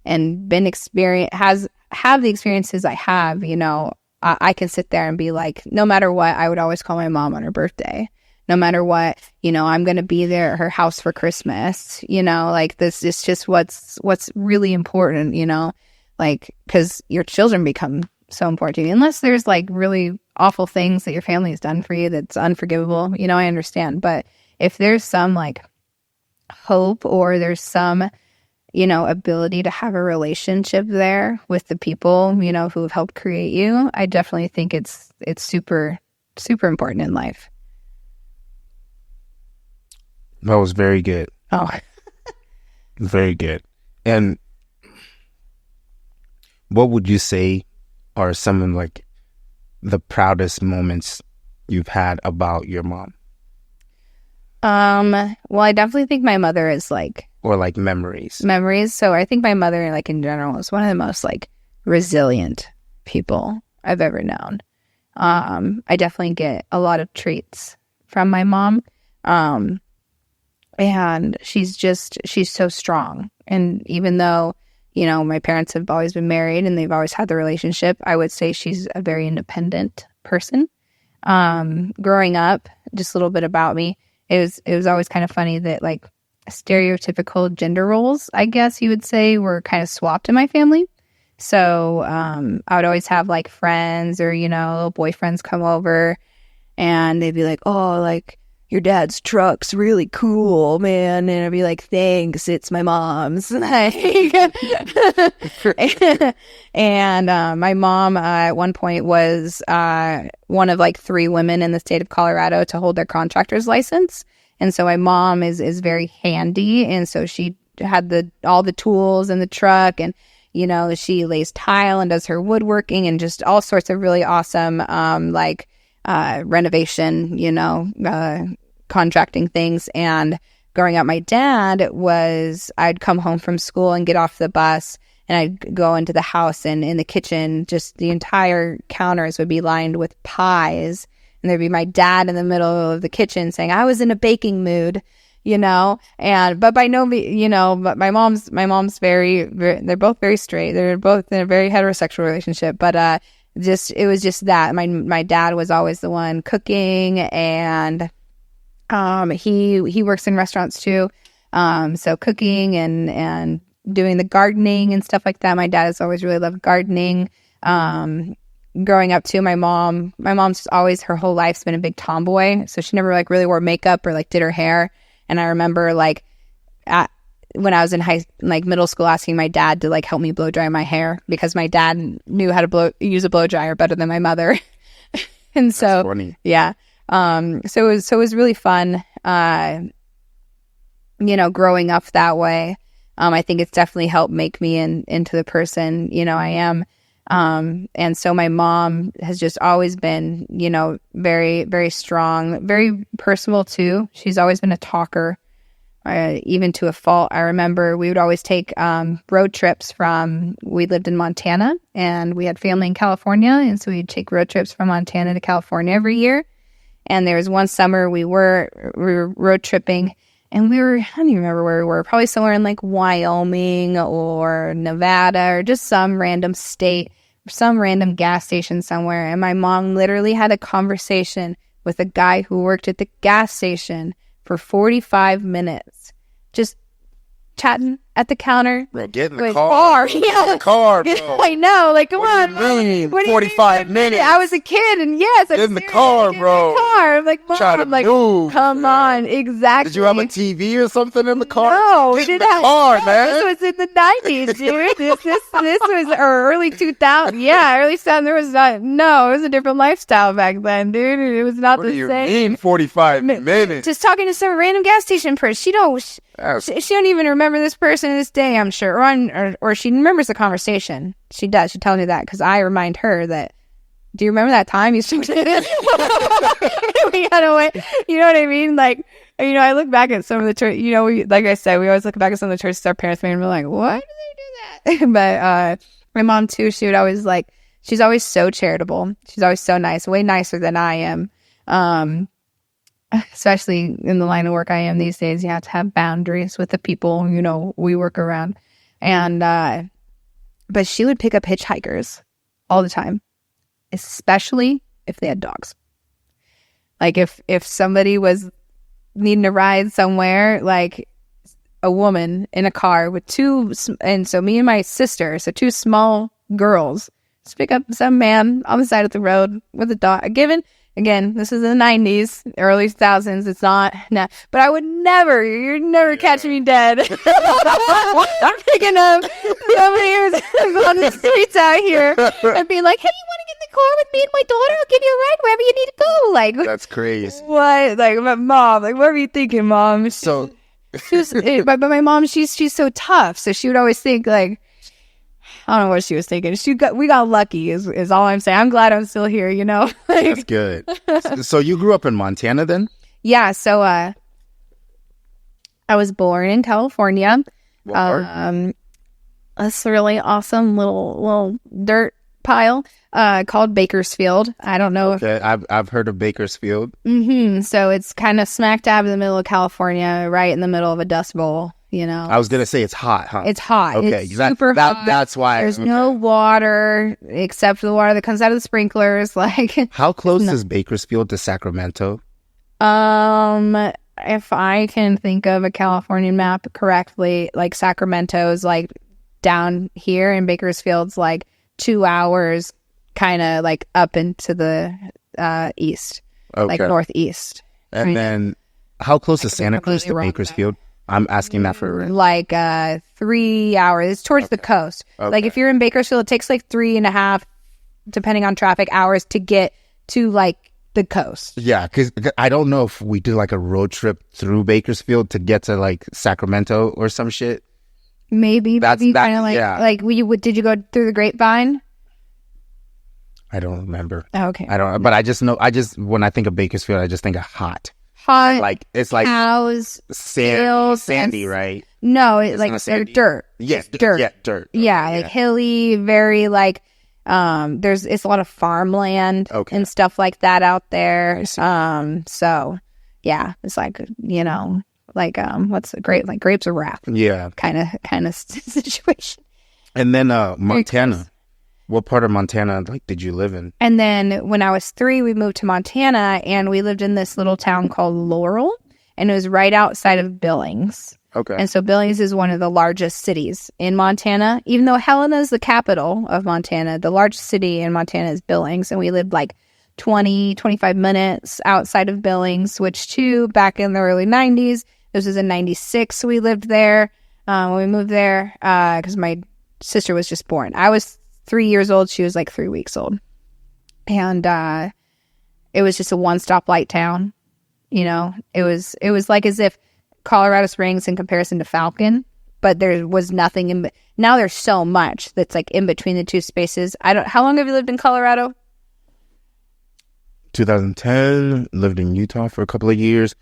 been have the experiences I have, you know, I can sit there and be like, no matter what, I would always call my mom on her birthday. No matter what, you know, I'm going to be there at her house for Christmas. You know, like this is just what's really important, you know, like because your children become so important to you. Unless there's like really awful things that your family has done for you that's unforgivable, you know, I understand. But if there's some like hope or there's some, you know, ability to have a relationship there with the people, you know, who have helped create you, I definitely think it's super, super important in life. That was very good. Oh. Very good. And what would you say are some of like the proudest moments you've had about your mom? Well, I definitely think my mother is like, or like memories. So I think my mother, like in general, is one of the most like resilient people I've ever known. I definitely get a lot of treats from my mom. And she's so strong. And even though, you know, my parents have always been married and they've always had the relationship, I would say she's a very independent person. Growing up, just a little bit about me, it was always kind of funny that like stereotypical gender roles, I guess you would say, were kind of swapped in my family. So I would always have like friends or, you know, boyfriends come over and they'd be like, oh, like your dad's truck's really cool, man. And I'd be like, thanks, it's my mom's. And my mom at one point was one of like 3 women in the state of Colorado to hold their contractor's license. And so my mom is very handy. And so she had all the tools in the truck, and, you know, she lays tile and does her woodworking and just all sorts of really awesome, renovation, you know, contracting things. And growing up, my dad I'd come home from school and get off the bus and I'd go into the house, and in the kitchen, just the entire counters would be lined with pies. And there'd be my dad in the middle of the kitchen saying, I was in a baking mood, you know, but by no means, you know, but my mom's very, they're both very straight. They're both in a very heterosexual relationship, but, it was just that my dad was always the one cooking, and, he works in restaurants too. So cooking and doing the gardening and stuff like that. My dad has always really loved gardening. Growing up too, my mom's always, her whole life's been a big tomboy. So she never like really wore makeup or like did her hair. And I remember like when I was in middle school, asking my dad to like help me blow dry my hair because my dad knew how to use a blow dryer better than my mother. And so, that's funny. Yeah. So it was really fun, you know, growing up that way. I think it's definitely helped make me into the person, you know, I am. And so my mom has just always been, you know, very, very strong, very personable too. She's always been a talker. even to a fault. I remember we would always take road trips we lived in Montana, and we had family in California, and so we'd take road trips from Montana to California every year. And there was one summer we were road tripping, and I don't even remember where we were, probably somewhere in like Wyoming or Nevada or just some random state, some random gas station somewhere. And my mom literally had a conversation with a guy who worked at the gas station for 45 minutes, just chatting at the counter. Bro, get in the car. Yeah. Get in the car, bro. I know. Like, come on. What 45 minutes? I was a kid, and yes, get in the car, bro. I'm like, Mom, try to move. Come on, exactly. Did you have a TV or something in the car? No, we didn't have. Car, man. This was in the 90s, dude. This was early 2000. Yeah, early 2000. There was not. No, it was a different lifestyle back then, dude. It was not what the do you same. mean 45 minutes? Just talking to some random gas station person. She don't even remember this person to this day, I'm sure. Or she remembers the conversation. She does. She tells me that because I remind her that, do you remember that time you we got away? You know what I mean? Like, I look back at some of the church, like I said, we always look back at some of the churches our parents made and we're like, why do they do that? But my mom too, she would always she's always so charitable. She's always so nice, way nicer than I am. Especially in the line of work I am these days, you have to have boundaries with the people, we work around. And, but she would pick up hitchhikers all the time, especially if they had dogs. Like if somebody was needing a ride somewhere, like a woman in a car with and so me and my sister, so two small girls, just pick up some man on the side of the road with a dog. Again, this is the 90s, early 2000s. It's not, but I would you'd never catch me dead. I'm picking up somebody who's on the streets out here and being like, hey, you want to get in the car with me and my daughter? I'll give you a ride wherever you need to go. Like, that's crazy. What? Like, my mom, what are you thinking, Mom? But my mom, she's so tough. So she would always think like, I don't know what she was thinking. We got lucky is all I'm saying. I'm glad I'm still here, That's good. So you grew up in Montana then? Yeah. So I was born in California. This really awesome little dirt pile called Bakersfield. I don't know. Okay, I've heard of Bakersfield. Mm-hmm. So it's kind of smack dab in the middle of California, right in the middle of a dust bowl. I was gonna say it's hot, huh? It's hot. Okay, it's super hot. That's why there's no water except for the water that comes out of the sprinklers. Like, how close is Bakersfield to Sacramento? If I can think of a Californian map correctly, like Sacramento's like down here, and Bakersfield's like 2 hours, kind of like up into the east, like northeast. And then, how close is Santa Cruz to Bakersfield? I'm asking that for like 3 hours. It's towards the coast. Okay. Like if you're in Bakersfield, it takes like 3.5, depending on traffic, hours to get to like the coast. Yeah, because I don't know if we do like a road trip through Bakersfield to get to like Sacramento or some shit. Maybe kind of like like did you go through the Grapevine? I don't remember. Oh, okay, I don't. But I just know. When I think of Bakersfield, I just think of hot. Like it's like cows, sandy, right? No, they're dirt. Yes, dirt. Yeah, dirt. Yeah, like hilly, very like it's a lot of farmland and stuff like that out there. So yeah, it's like what's the grape? Like grapes of wrath. Yeah, kind of situation. And then Montana. What part of Montana did you live in? And then when I was 3, we moved to Montana, and we lived in this little town called Laurel, and it was right outside of Billings. Okay. And so Billings is one of the largest cities in Montana. Even though Helena is the capital of Montana, the largest city in Montana is Billings, and we lived like 25 minutes outside of Billings, switched to back in the early 90s. This was in 96, we lived there when we moved there because my sister was just born. I was 3 years old. She was like 3 weeks old. And it was just a one-stop light town. It was like as if Colorado Springs in comparison to Falcon, but there was nothing now there's so much that's like in between the two spaces. How long have you lived in Colorado? 2010, lived in Utah for a couple of years.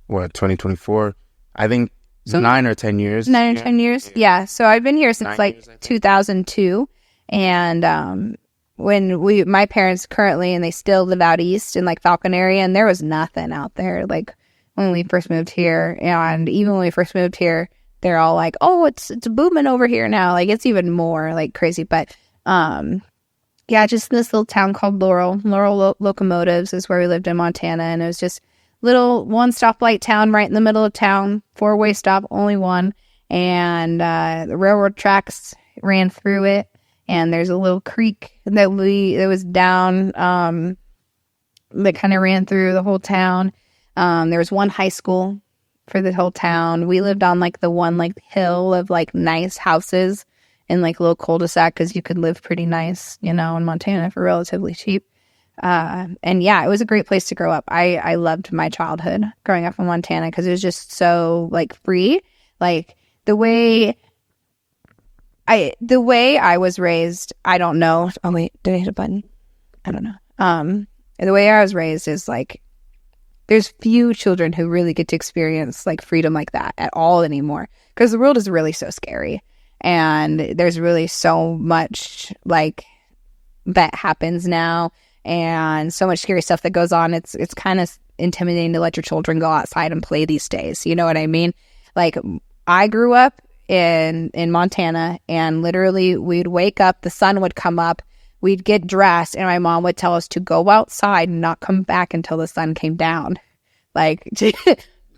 what, 2024? I think 9 or 10 years. 9 or 10 years. Yeah. So I've been here since 9 years, 2002. And when my parents currently, and they still live out east in like Falcon area, and there was nothing out there like when we first moved here. And even when we first moved here, they're all like, oh, it's booming over here now. Like it's even more like crazy. But yeah, just this little town called Laurel. Locomotives is where we lived in Montana. And it was just little one stoplight town right in the middle of town, 4-way stop, only one. And the railroad tracks ran through it. And there's a little creek that was down that kind of ran through the whole town. There was one high school for the whole town. We lived on like the one like hill of like nice houses in like a little cul-de-sac because you could live pretty nice, in Montana for relatively cheap. And yeah, it was a great place to grow up. I loved my childhood growing up in Montana because it was just so like free. Like the way I was raised, I don't know. Oh wait, did I hit a button? I don't know. The way I was raised is like, there's few children who really get to experience like freedom like that at all anymore, because the world is really so scary, and there's really so much like that happens now, and so much scary stuff that goes on. It's kind of intimidating to let your children go outside and play these days. You know what I mean? Like I grew up in Montana, and literally we'd wake up, the sun would come up, we'd get dressed, and my mom would tell us to go outside and not come back until the sun came down. Like,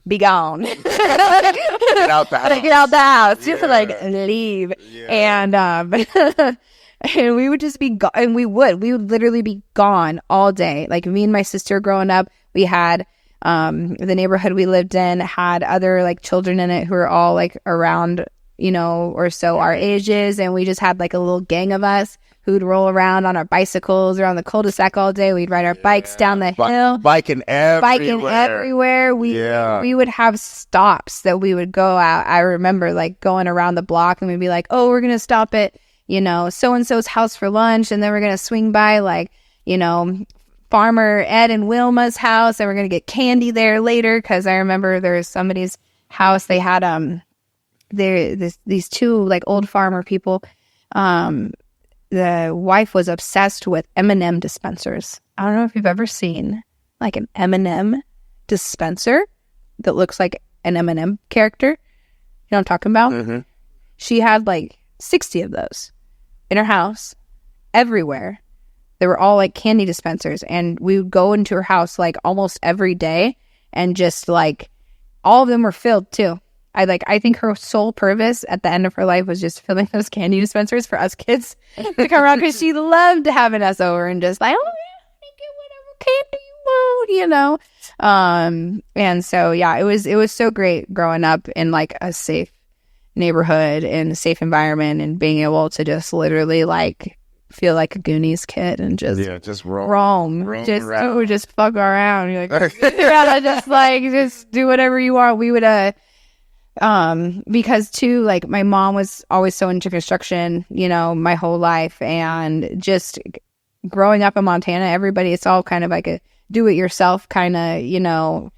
be gone. Get out the house. Get out the house. Just like leave. Yeah. And and we would just be gone. And we would literally be gone all day. Like me and my sister growing up, we had the neighborhood we lived in had other like children in it who were all like around, or so our ages, and we just had like a little gang of us who'd roll around on our bicycles around the cul-de-sac all day. We'd ride our bikes down the hill. Biking everywhere. We would have stops that we would go out. I remember like going around the block, and we'd be like, oh, we're going to stop at, so-and-so's house for lunch. And then we're going to swing by like, Farmer Ed and Wilma's house, and we're going to get candy there later. Cause I remember there was somebody's house. They had, these two like old farmer people, the wife was obsessed with M&M dispensers. I don't know if you've ever seen like an M&M dispenser that looks like an M&M character. You know what I'm talking about? Mm-hmm. She had like 60 of those in her house everywhere. They were all like candy dispensers, and we would go into her house like almost every day, and just like all of them were filled too. I think her sole purpose at the end of her life was just filling those candy dispensers for us kids to come around, because she loved having us over and just like, oh yeah, get whatever candy you want, And so yeah, it was so great growing up in like a safe neighborhood and a safe environment, and being able to just literally like feel like a Goonies kid and just roam just fuck around. You're like, just do whatever you want. We would because too, like my mom was always so into construction, my whole life, and just growing up in Montana, it's all kind of like a do-it-yourself kind of,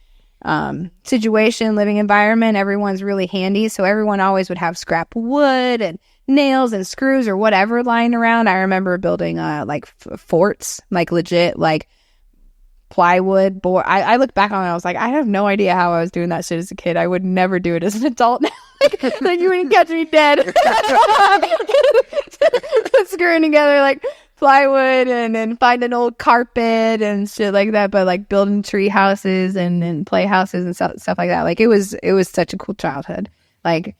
situation, living environment. Everyone's really handy, so everyone always would have scrap wood and nails and screws or whatever lying around. I remember building forts, like legit, like plywood board. I look back on it, I was like, I have no idea how I was doing that shit as a kid. I would never do it as an adult now. Like you wouldn't catch me dead. Screwing together like plywood and then find an old carpet and shit like that, but like building tree houses and play houses and stuff like that. Like it was such a cool childhood. Like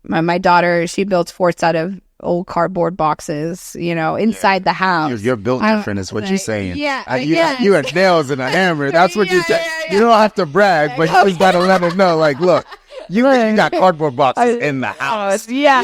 my daughter, she builds forts out of old cardboard boxes, inside the house. You're built different is what you're saying. Yeah. You had nails and a hammer. That's what you said. You don't have to brag, but you just gotta let them know, like, look, You got cardboard boxes in the house. Yeah.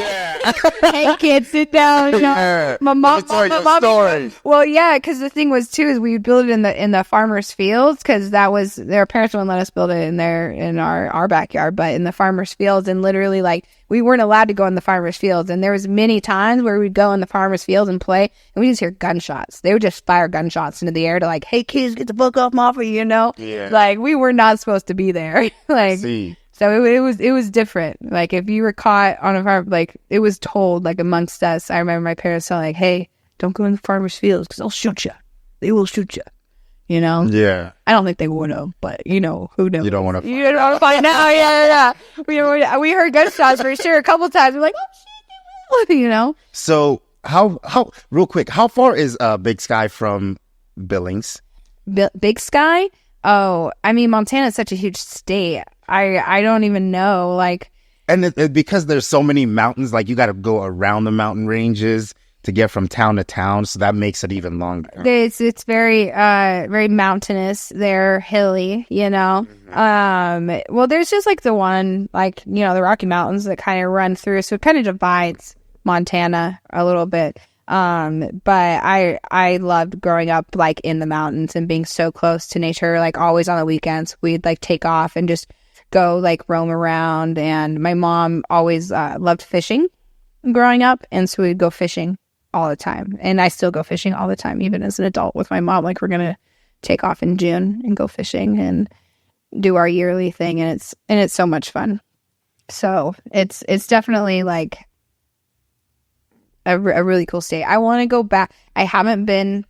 Hey, kids, sit down. You know? My mom. Story. Well, yeah, because the thing was too is we would build it in the farmers' fields because that was their parents wouldn't let us build it in our backyard, but in the farmers' fields, and literally like we weren't allowed to go in the farmers' fields, and there was many times where we'd go in the farmers' fields and play, and we just hear gunshots. They would just fire gunshots into the air to like, hey kids, get the fuck off my for you know. Yeah. Like we were not supposed to be there. Like. See. So it was different. Like if you were caught on a farm, like it was told like amongst us. I remember my parents telling like, "Hey, don't go in the farmers' fields because they'll shoot you. They will shoot you." You know? Yeah. I don't think they would have, but you know who knows? You don't want to. You don't want to find out. Yeah. We heard gunshots for sure a couple times. We're like, "Oh shit, they will." You know? So how real quick? How far is Big Sky from Billings? Big Sky? Oh, I mean, Montana is such a huge state. I don't even know. Like, and because there's so many mountains, like you got to go around the mountain ranges to get from town to town, so that makes it even longer. It's very very mountainous. They're hilly, you know. Mm-hmm. Well, there's just like the one, like you know, the Rocky Mountains that kind of run through, so it kind of divides Montana a little bit. But I loved growing up like in the mountains and being so close to nature. Like always on the weekends, we'd like take off and just go like roam around. And my mom always loved fishing growing up, and so we'd go fishing all the time. And I still go fishing all the time, even as an adult with my mom. Like we're gonna take off in June and go fishing and do our yearly thing, and it's so much fun. So it's definitely like a really cool state. I want to go back. I haven't been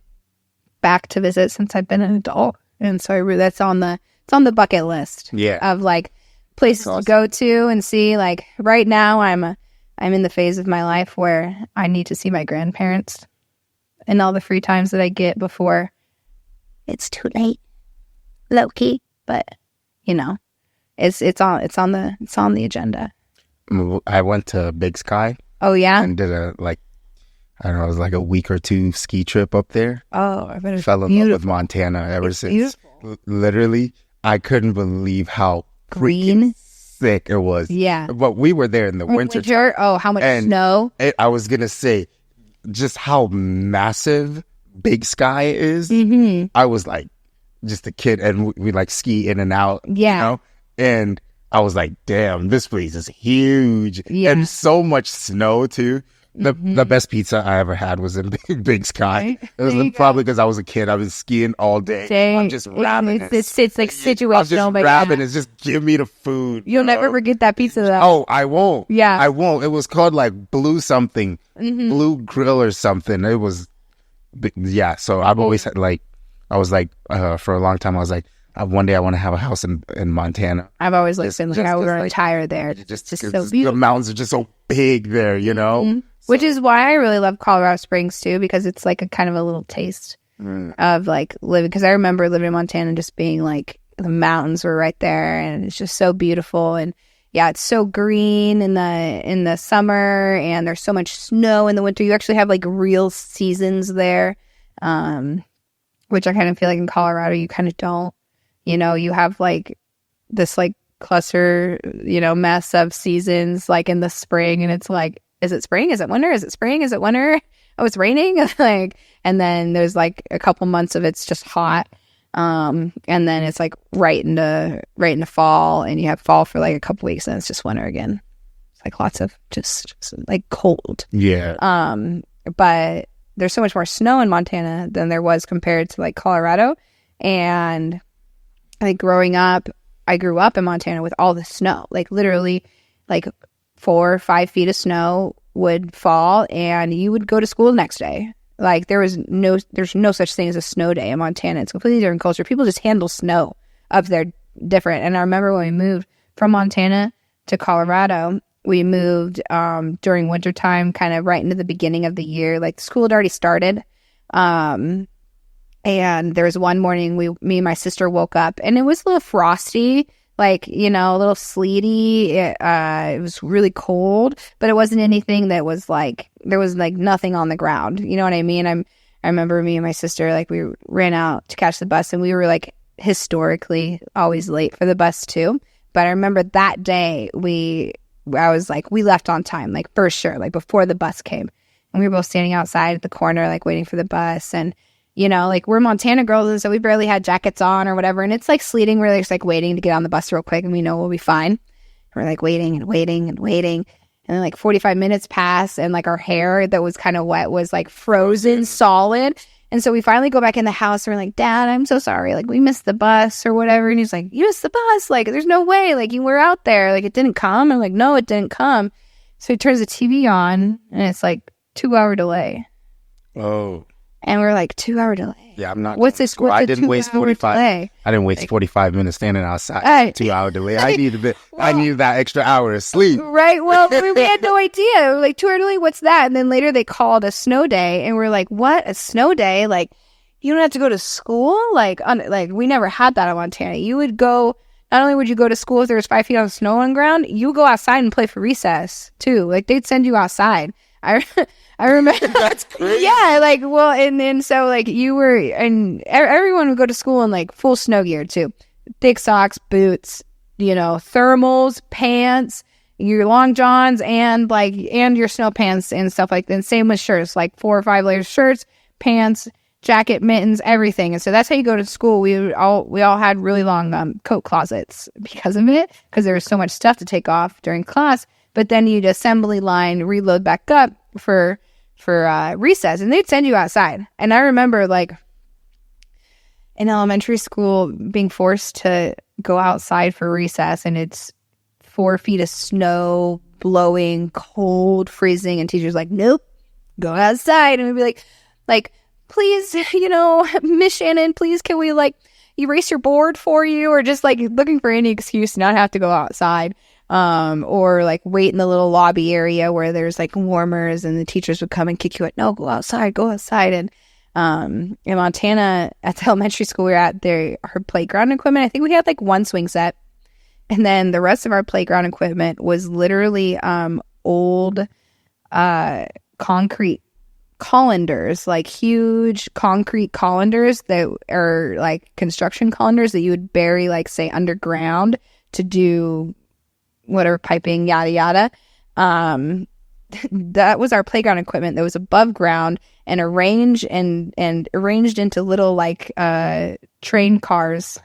back to visit since I've been an adult, and so that's on the bucket list. Yeah, of like places to go to and see. Like right now, I'm in the phase of my life where I need to see my grandparents, and all the free times that I get before it's too late, low key. But you know, it's on the agenda. I went to Big Sky. Oh yeah, and did I don't know, it was like a week or two ski trip up there. Oh, I bet it's fell in love with Montana ever since. Literally, I couldn't believe how green, sick it was. Yeah, but we were there in the winter. Oh, how much snow! I was gonna say, just how massive Big Sky is. Mm-hmm. I was like, just a kid, and we like ski in and out. Yeah, you know? And I was like, damn, this place is huge. Yeah. And so much snow too. The best pizza I ever had was in Big Sky. It was probably because I was a kid. I was skiing all day. I'm just rabbing. It's like situational. I'm just rabbing. It's just give me the food. You'll never forget that pizza though. Oh, I won't. Yeah. I won't. It was called like Blue something. Mm-hmm. Blue Grill or something. It was, yeah. So I've always had like, I was like, for a long time, I was like, one day I want to have a house in Montana. I've always like been like I would retire there. Just so beautiful. The mountains are just so big there, you know. Mm-hmm. Which is why I really love Colorado Springs too, because it's like a kind of a little taste of like living. Because I remember living in Montana and just being like the mountains were right there, and it's just so beautiful. And yeah, it's so green in the summer, and there's so much snow in the winter. You actually have like real seasons there, which I kind of feel like in Colorado you kind of don't. You know, you have like this like cluster, you know, mess of seasons like in the spring, and it's like, is it spring? Is it winter? Is it spring? Is it winter? Oh, it's raining. Like, and then there's like a couple months of it's just hot, and then it's like right into fall, and you have fall for like a couple weeks, and it's just winter again. It's like lots of just like cold. Yeah. But there's so much more snow in Montana than there was compared to like Colorado, and like growing up, I grew up in Montana with all the snow, like literally like 4 or 5 feet of snow would fall and you would go to school the next day. Like there's no such thing as a snow day in Montana. It's a completely different culture. People just handle snow up there different. And I remember when we moved from Montana to Colorado, we moved during wintertime, kind of right into the beginning of the year. Like school had already started. And there was one morning me and my sister woke up and it was a little frosty, like, you know, a little sleety. It was really cold, but it wasn't anything that was like, there was like nothing on the ground. You know what I mean? I remember me and my sister, like we ran out to catch the bus and we were like historically always late for the bus too. But I remember that day I was like, we left on time, like for sure, like before the bus came. And we were both standing outside at the corner, like waiting for the bus. And, you know, like we're Montana girls, and so we barely had jackets on or whatever. And it's like sleeting. We're just like waiting to get on the bus real quick, and we know we'll be fine. We're like waiting and waiting and waiting. And then like 45 minutes pass, and like our hair that was kind of wet was like frozen solid. And so we finally go back in the house, and we're like, Dad, I'm so sorry. Like, we missed the bus or whatever. And he's like, you missed the bus? Like, there's no way. Like, you were out there. Like, it didn't come. I'm like, no, it didn't come. So he turns the TV on, and it's like 2-hour delay. Oh. And we're like, 2-hour delay. Yeah, I'm not. What's this? I didn't waste 45. Delay? I didn't waste 45 minutes standing outside. 2-hour delay. I needed I needed that extra hour of sleep. Right. Well, we had no idea. We were like, 2-hour delay. What's that? And then later they called a snow day, and we're like, what? A snow day? Like, you don't have to go to school? Like, we never had that in Montana. You would go. Not only would you go to school if there was 5 feet of snow on the ground, you go outside and play for recess too. Like, they'd send you outside. I remember. That's crazy. Yeah, like, well, and so like you were, and everyone would go to school in like full snow gear too, thick socks, boots, you know, thermals, pants, your long johns, and your snow pants and stuff like that. And same with shirts, like 4 or 5 layers of shirts, pants, jacket, mittens, everything. And so that's how you go to school. We all had really long coat closets because of it, because there was so much stuff to take off during class. But then you'd assembly line, reload back up for recess, and they'd send you outside. And I remember like in elementary school being forced to go outside for recess, and it's 4 feet of snow, blowing, cold, freezing, and teachers like, nope, go outside. And we'd be like, please, you know, Miss Shannon, please, can we like erase your board for you, or just like looking for any excuse to not have to go outside. Or like wait in the little lobby area where there's like warmers, and the teachers would come and kick you out. No, go outside. And, in Montana at the elementary school we were at, our playground equipment, I think we had like 1 swing set. And then the rest of our playground equipment was literally, old, concrete colanders, like huge concrete colanders that are like construction colanders that you would bury, like say underground to do whatever piping, yada yada. That was our playground equipment that was above ground and arranged into little like train cars,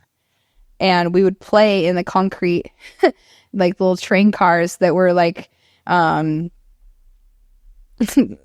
and we would play in the concrete like little train cars that were like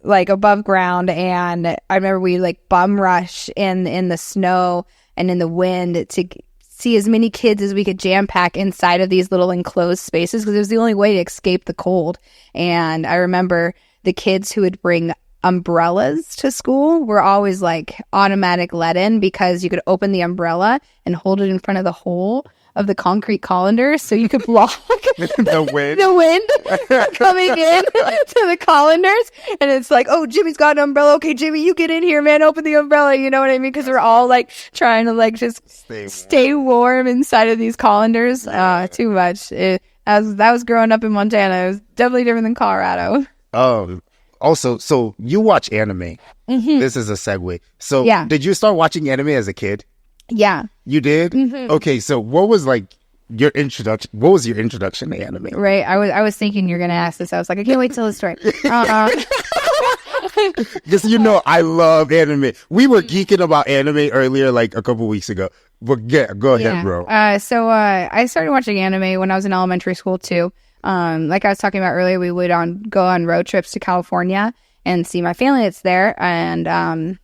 like above ground. And I remember we like bum rush in the snow and in the wind to see as many kids as we could jam pack inside of these little enclosed spaces, because it was the only way to escape the cold. And I remember the kids who would bring umbrellas to school were always like automatic let in, because you could open the umbrella and hold it in front of the hole of the concrete colander, so you could block the wind coming in to the colanders. And it's like, oh, Jimmy's got an umbrella. Okay, Jimmy, you get in here, man. Open the umbrella. You know what I mean? Because we're all like trying to like just stay warm inside of these colanders. Too much. That was growing up in Montana. It was definitely different than Colorado. Oh, also, so you watch anime. Mm-hmm. This is a segue. So yeah. Did you start watching anime as a kid? Yeah. You did? Mm-hmm. Okay, so what was like your introduction? What was your introduction to anime? Right. I was thinking you're gonna ask this. I was like, I can't wait till it's right. Just so you know, I love anime. We were geeking about anime earlier, like a couple weeks ago. But yeah, go ahead, bro. So I started watching anime when I was in elementary school too. Like I was talking about earlier, we would go on road trips to California and see my family that's there, and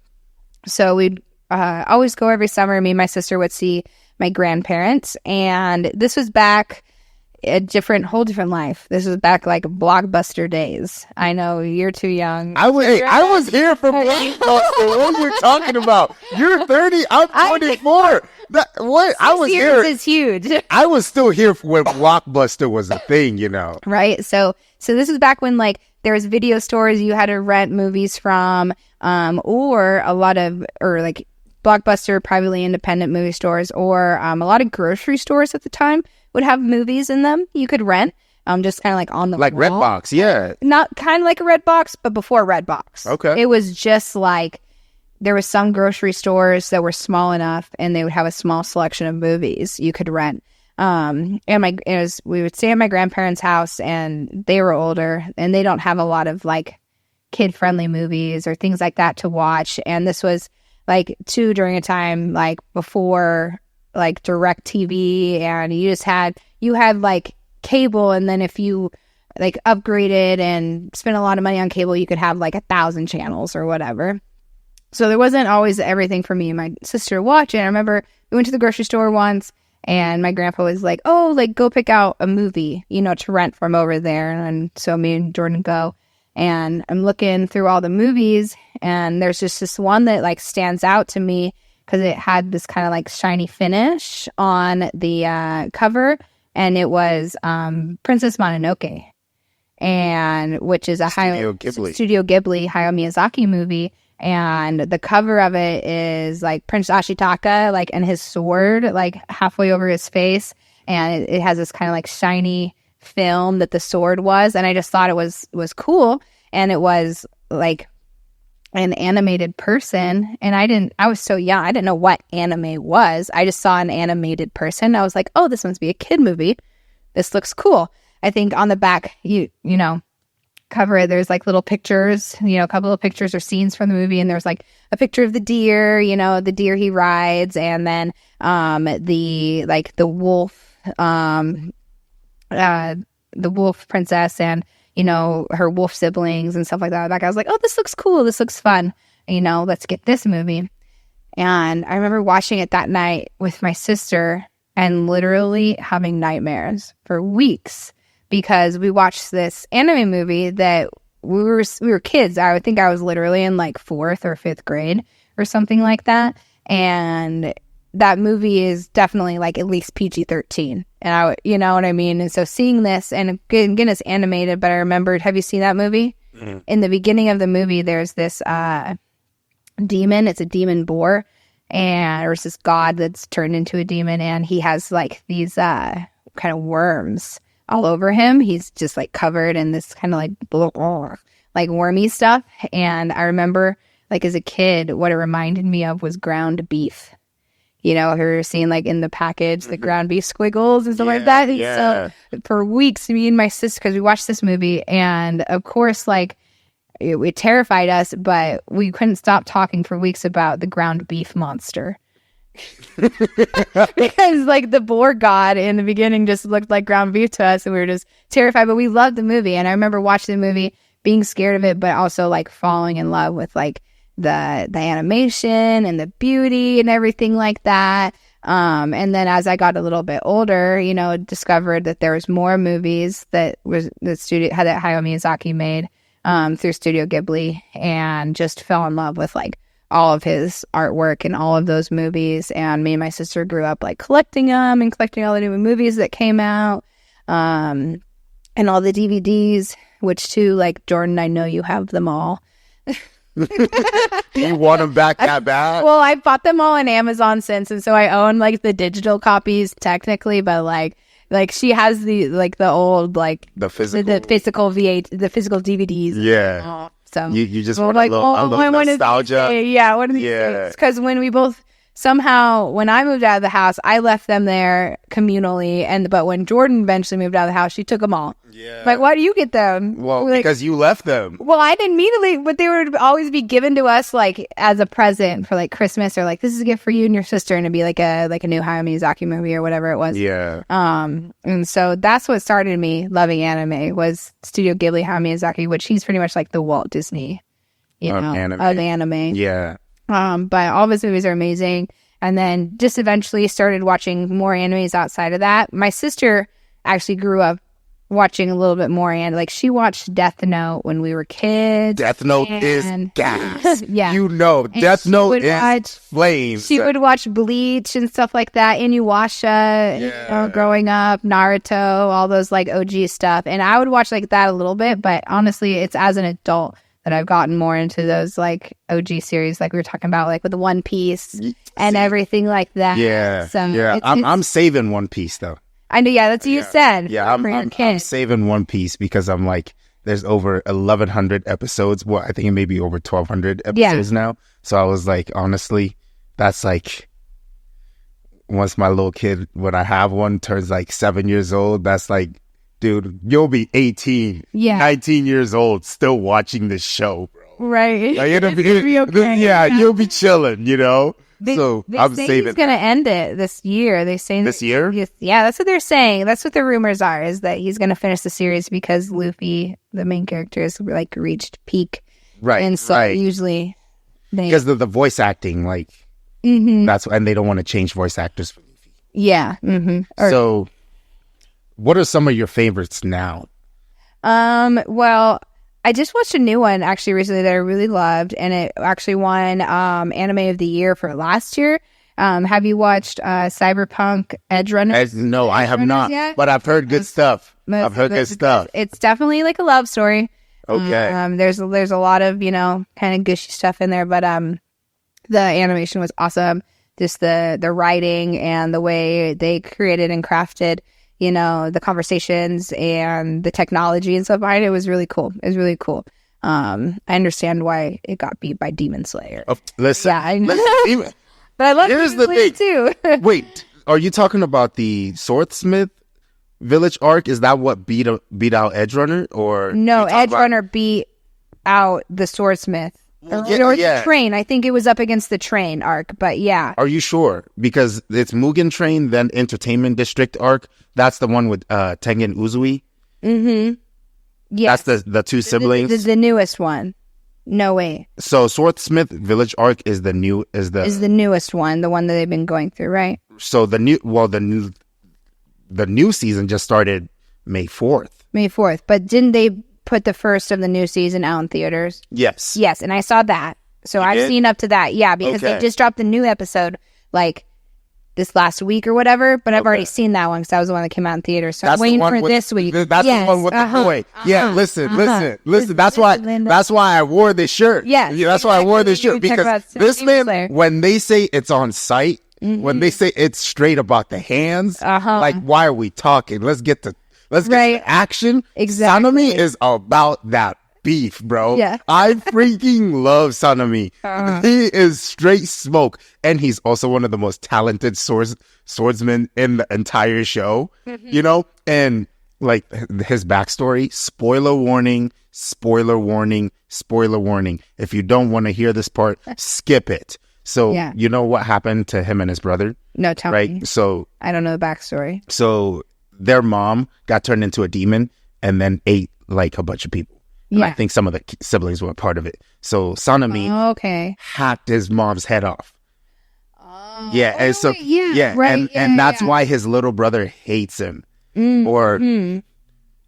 so we'd always go every summer. Me and my sister would see my grandparents, and this was back a whole different life. This was back like Blockbuster days. I know you're too young. I was here for Blockbuster. What are you talking about? You're 30. I'm 24. I was here. Is huge. I was still here when Blockbuster was a thing, you know. Right. So this is back when like there was video stores you had to rent movies from, or like Blockbuster, privately independent movie stores, or a lot of grocery stores at the time would have movies in them you could rent, just kind of like on the like wall. Redbox, yeah. Not kind of like a Redbox, but before Redbox. Okay. It was just like there was some grocery stores that were small enough, and they would have a small selection of movies you could rent. And we would stay at my grandparents' house, and they were older, and they don't have a lot of like kid-friendly movies or things like that to watch. And this was like during a time like before like direct TV, and you had like cable, and then if you like upgraded and spent a lot of money on cable, you could have like 1,000 channels or whatever. So there wasn't always everything for me and my sister to watch. And I remember we went to the grocery store once, and my grandpa was like, oh, like go pick out a movie, to rent from over there. And so me and Jordan go, and I'm looking through all the movies, and there's just this one that like stands out to me because it had this kind of like shiny finish on the cover, and it was Princess Mononoke, and which is a Studio Ghibli Hayao Miyazaki movie. And the cover of it is like Prince Ashitaka, like, and his sword, like halfway over his face. And it has this kind of like shiny film that the sword was. And I just thought it was cool. And it was like an animated person. And I was so young. I didn't know what anime was. I just saw an animated person. I was like, oh, this must be a kid movie. This looks cool. I think on the back, cover it, there's like little pictures, a couple of pictures or scenes from the movie, and there's like a picture of the deer, the deer he rides, and then the wolf, the wolf princess, and her wolf siblings and stuff like that. Like I was like, oh, this looks cool, this looks fun, let's get this movie. And I remember watching it that night with my sister and literally having nightmares for weeks, because we watched this anime movie that we were kids. I would think I was literally in like 4th or 5th grade or something like that. And that movie is definitely like at least PG-13. And you know what I mean? And so seeing this, and again, it's animated, but I remembered, have you seen that movie? Mm-hmm. In the beginning of the movie, there's this demon. It's a demon boar. And there's this god that's turned into a demon, and he has like these kind of worms all over him. He's just like covered in this kind of like wormy stuff. And I remember like as a kid, what it reminded me of was ground beef. We were seeing like in the package, the ground beef squiggles and stuff like that. And so for weeks, me and my sister, because we watched this movie, and of course, like it terrified us, but we couldn't stop talking for weeks about the ground beef monster. Because like the boar god in the beginning just looked like ground beef to us, and we were just terrified, but we loved the movie. And I remember watching the movie, being scared of it, but also like falling in love with like the animation and the beauty and everything like that. And then as I got a little bit older, discovered that there was more movies that was that Hayao Miyazaki made through Studio Ghibli, and just fell in love with like all of his artwork and all of those movies. And me and my sister grew up like collecting them and collecting all the new movies that came out, and all the DVDs, which too, like Jordan, I know you have them all. You want them back that bad? Well, I bought them all on Amazon since, and so I own like the digital copies technically, but like she has the old like the physical the physical DVDs. Yeah. So you just want like nostalgia. One of these things. Because when I moved out of the house, I left them there communally, but when Jordan eventually moved out of the house, she took them all. Yeah. Like, why do you get them? Well, because you left them. Well, I didn't immediately, but they would always be given to us like as a present for like Christmas, or like this is a gift for you and your sister, and it'd be like a new Hayao Miyazaki movie or whatever it was. Yeah. And so that's what started me loving anime, was Studio Ghibli Hayao Miyazaki, which he's pretty much like the Walt Disney, of anime. Yeah. But all of his movies are amazing. And then just eventually started watching more animes outside of that. My sister actually grew up watching a little bit more, and like she watched Death Note when we were kids. Death Note is gas. Yeah. Death Note is flames. She would watch Bleach and stuff like that, Inuyasha, growing up, Naruto, all those like OG stuff. And I would watch like that a little bit, but honestly, it's as an adult that I've gotten more into those like OG series, like we were talking about, like with the One Piece and everything like that. Yeah. So I'm saving One Piece though. I know. Yeah, that's what you said. Yeah, I'm saving One Piece because I'm like, there's over 1,100 episodes. Well, I think it may be over 1,200 episodes now. So I was like, honestly, that's like once my little kid, when I have one, turns like 7 years old, that's like, dude, you'll be 18, 19 years old, still watching this show, bro. Right. Like, it'll be okay. Yeah, you'll be chilling, you know? They I'm say saving. he's going to end it this year. They say this year? Yeah, that's what they're saying. That's what the rumors are, is that he's going to finish the series because Luffy, the main character, has like reached peak. Right. And so usually because of the voice acting, like, that's, and they don't want to change voice actors for Luffy. Yeah. So what are some of your favorites now? Well, I just watched a new one actually recently that I really loved, and it actually won Anime of the Year for last year. Have you watched Cyberpunk Edge Runner? No, I have not, but I've heard good stuff. It's definitely like a love story. Okay. There's a lot of, you know, kind of gushy stuff in there, but the animation was awesome. Just the writing and the way they created and crafted, you know, the conversations and the technology and stuff behind it was really cool. It was really cool. I understand why it got beat by Demon Slayer. Oh, listen, yeah, I know. But I love Demon Slayer too. Wait, are you talking about the Swordsmith Village arc? Is that what beat out Edge Runner? Or no, Edge Runner beat out the Swordsmith. Or the train. I think it was up against the train arc, but yeah. Are you sure? Because it's Mugen Train, then Entertainment District arc. That's the one with Tengen Uzui. Yes. That's the two siblings. The newest one. No way. So Swordsmith Village arc is the newest one, the one that they've been going through, right? So the new season just started May 4th. May 4th. But didn't they put the first of the new season out in theaters? Yes. Yes, and I saw that. So I've seen up to that. Yeah, because they just dropped the new episode like this last week or whatever, but I've already seen that one because that was the one that came out in theaters. So I'm waiting for this week. That's the one with the boy. Yeah, listen. That's why I wore this shirt. Yeah, that's why I wore this shirt, because this man, when they say it's on site, when they say it's straight about the hands, like, why are we talking? Let's get to action. Exactly. Sanemi is about that beef, bro. Yeah. I freaking love Sanemi. He is straight smoke, and he's also one of the most talented swordsmen in the entire show. You know, and like his backstory. Spoiler warning. If you don't want to hear this part, skip it. So you know what happened to him and his brother? No, tell me. So I don't know the backstory. So their mom got turned into a demon and then ate like a bunch of people. And I think some of the siblings were a part of it. So Sanemi hacked his mom's head off. And that's why his little brother hates him. And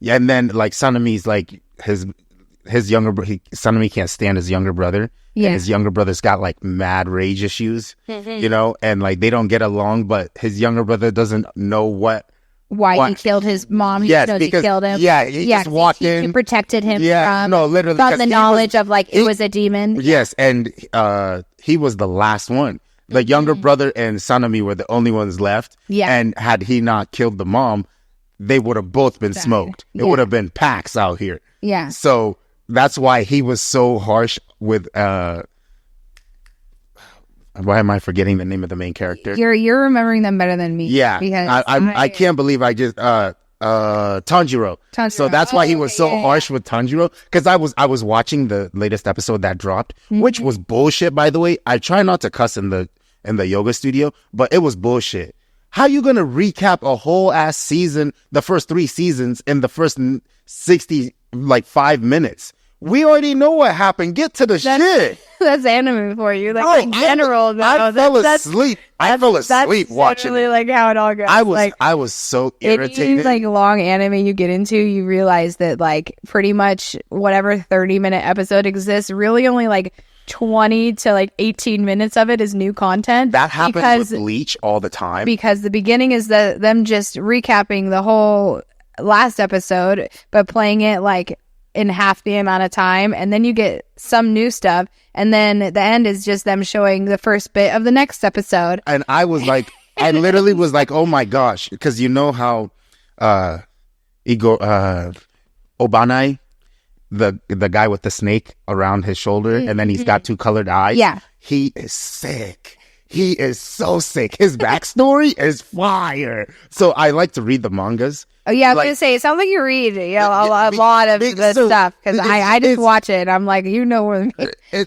then like Sanemi's like his younger Sanemi can't stand his younger brother. And his younger brother's got like mad rage issues, you know, and like they don't get along, but his younger brother doesn't know why he killed his mom. He knows he killed him. Yeah, he just walked in. He protected him literally from the knowledge of like it was a demon. Yes, and he was the last one. The younger brother and Sanemi were the only ones left. Yeah. And had he not killed the mom, they would have both been smoked. It would have been packs out here. Yeah. So that's why he was so harsh with why am I forgetting the name of the main character? You're remembering them better than me. Yeah, because I can't believe I just Tanjiro. So that's why he was so harsh with Tanjiro. Because I was watching the latest episode that dropped, which was bullshit. By the way, I try not to cuss in the yoga studio, but it was bullshit. How you gonna recap a whole ass season, the first 3 seasons, in the first 5 minutes? We already know what happened. Get to the shit. That's anime for you. Like, in general, I fell asleep. I fell asleep watching it. Like how it all goes. I was so irritated. If you like long anime you get into, you realize that like pretty much whatever 30-minute episode exists, really only like 20 to like 18 minutes of it is new content. That happens with Bleach all the time. Because the beginning is them just recapping the whole last episode, but playing it like in half the amount of time, and then you get some new stuff, and then the end is just them showing the first bit of the next episode. And I was like, I literally was like, oh my gosh, because you know how Obanai, the guy with the snake around his shoulder, and then he's got 2 colored eyes. Yeah, he is sick. he is so sick. His backstory is fire. So I like to read the mangas. Oh yeah, I was Like- gonna say it sounds like you read a lot of the stuff because I just watch it. I'm like, you know where.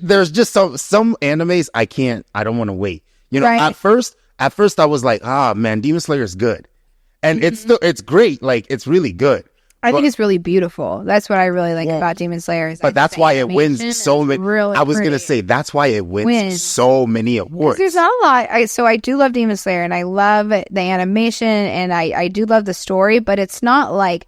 There's just some animes I don't want to wait. You know, Right. at first I was like, man, Demon Slayer is good, and it's great. Like it's really good. I think it's really beautiful. That's what I really like about Demon Slayer. Is But that's why it wins so many. Really I was pretty. gonna say that's why it wins so many awards. There's not a lot. So I do love Demon Slayer, and I love the animation, and I do love the story, but it's not like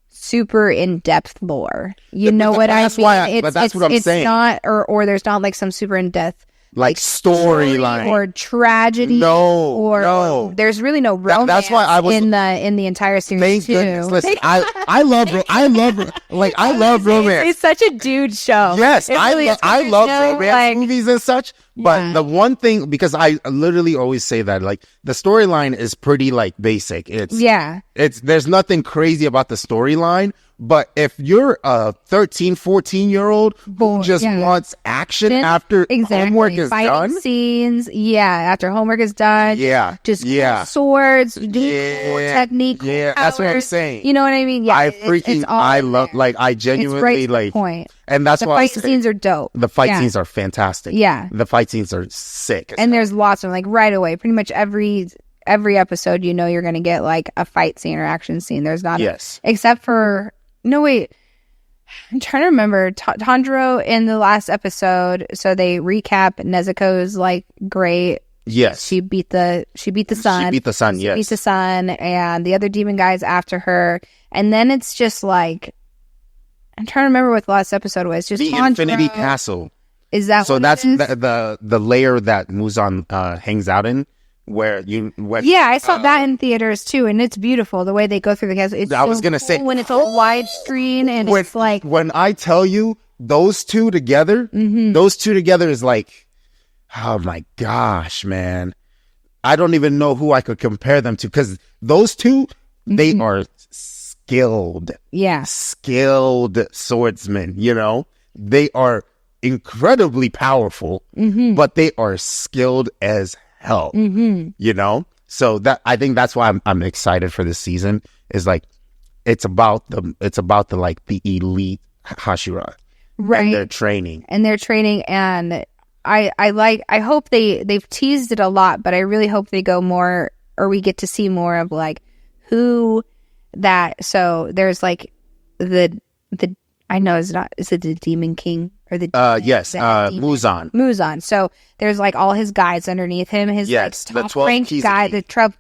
super in-depth lore. You know what I mean? But that's what I'm saying. It's not, or there's not like some super in-depth like storyline or tragedy. No. There's really no romance. That's why I was in the entire series Thank too. goodness. Listen, I love romance. It's such a dude show. Yes, It really is. I love You know, romance like- movies and such. But Yeah. the one thing, because I literally always say that, like the storyline is pretty like basic. There's nothing crazy about the storyline. But if you're a 13, 14-year-old who just wants action after homework is Fighting done, scenes, after homework is done, just cool swords, cool technique, cool that's what I'm powers. saying. You know what I mean? Yeah, I love, like, I genuinely it's right to the like, point. and that's The why fight scenes are dope. the fight scenes are fantastic. Yeah. The fight scenes are sick. And there's lots of them, like right away. Pretty much every episode, you know, you're gonna get like a fight scene or action scene. There's not, except for. No, wait. I'm trying to remember. Tanjiro in the last episode. So they recap Nezuko's like great. Yes. She beat the sun. She beat the sun, Beat the sun, and the other demon guys after her. And then it's just like, I'm trying to remember what the last episode was. Just the Tanjiro. Infinity Castle. Is that so? What That's it is? the layer that Muzan hangs out in. I saw that in theaters too, and it's beautiful the way they go through the castle. It's say when it's all widescreen and it's like when I tell you those two together, is like, oh my gosh, man! I don't even know who I could compare them to because those two, they are skilled swordsmen. You know, they are incredibly powerful, but they are skilled as hell, you know. So that I think that's why I'm excited for this season. Is like it's about the like the elite Hashira, right? And their training, and I hope they've teased it a lot, but I really hope they go more, or we get to see more of like who that. So there's like the I know is it the Demon King or the Muzan. So there's like all his guides underneath him. His like top ranked guy,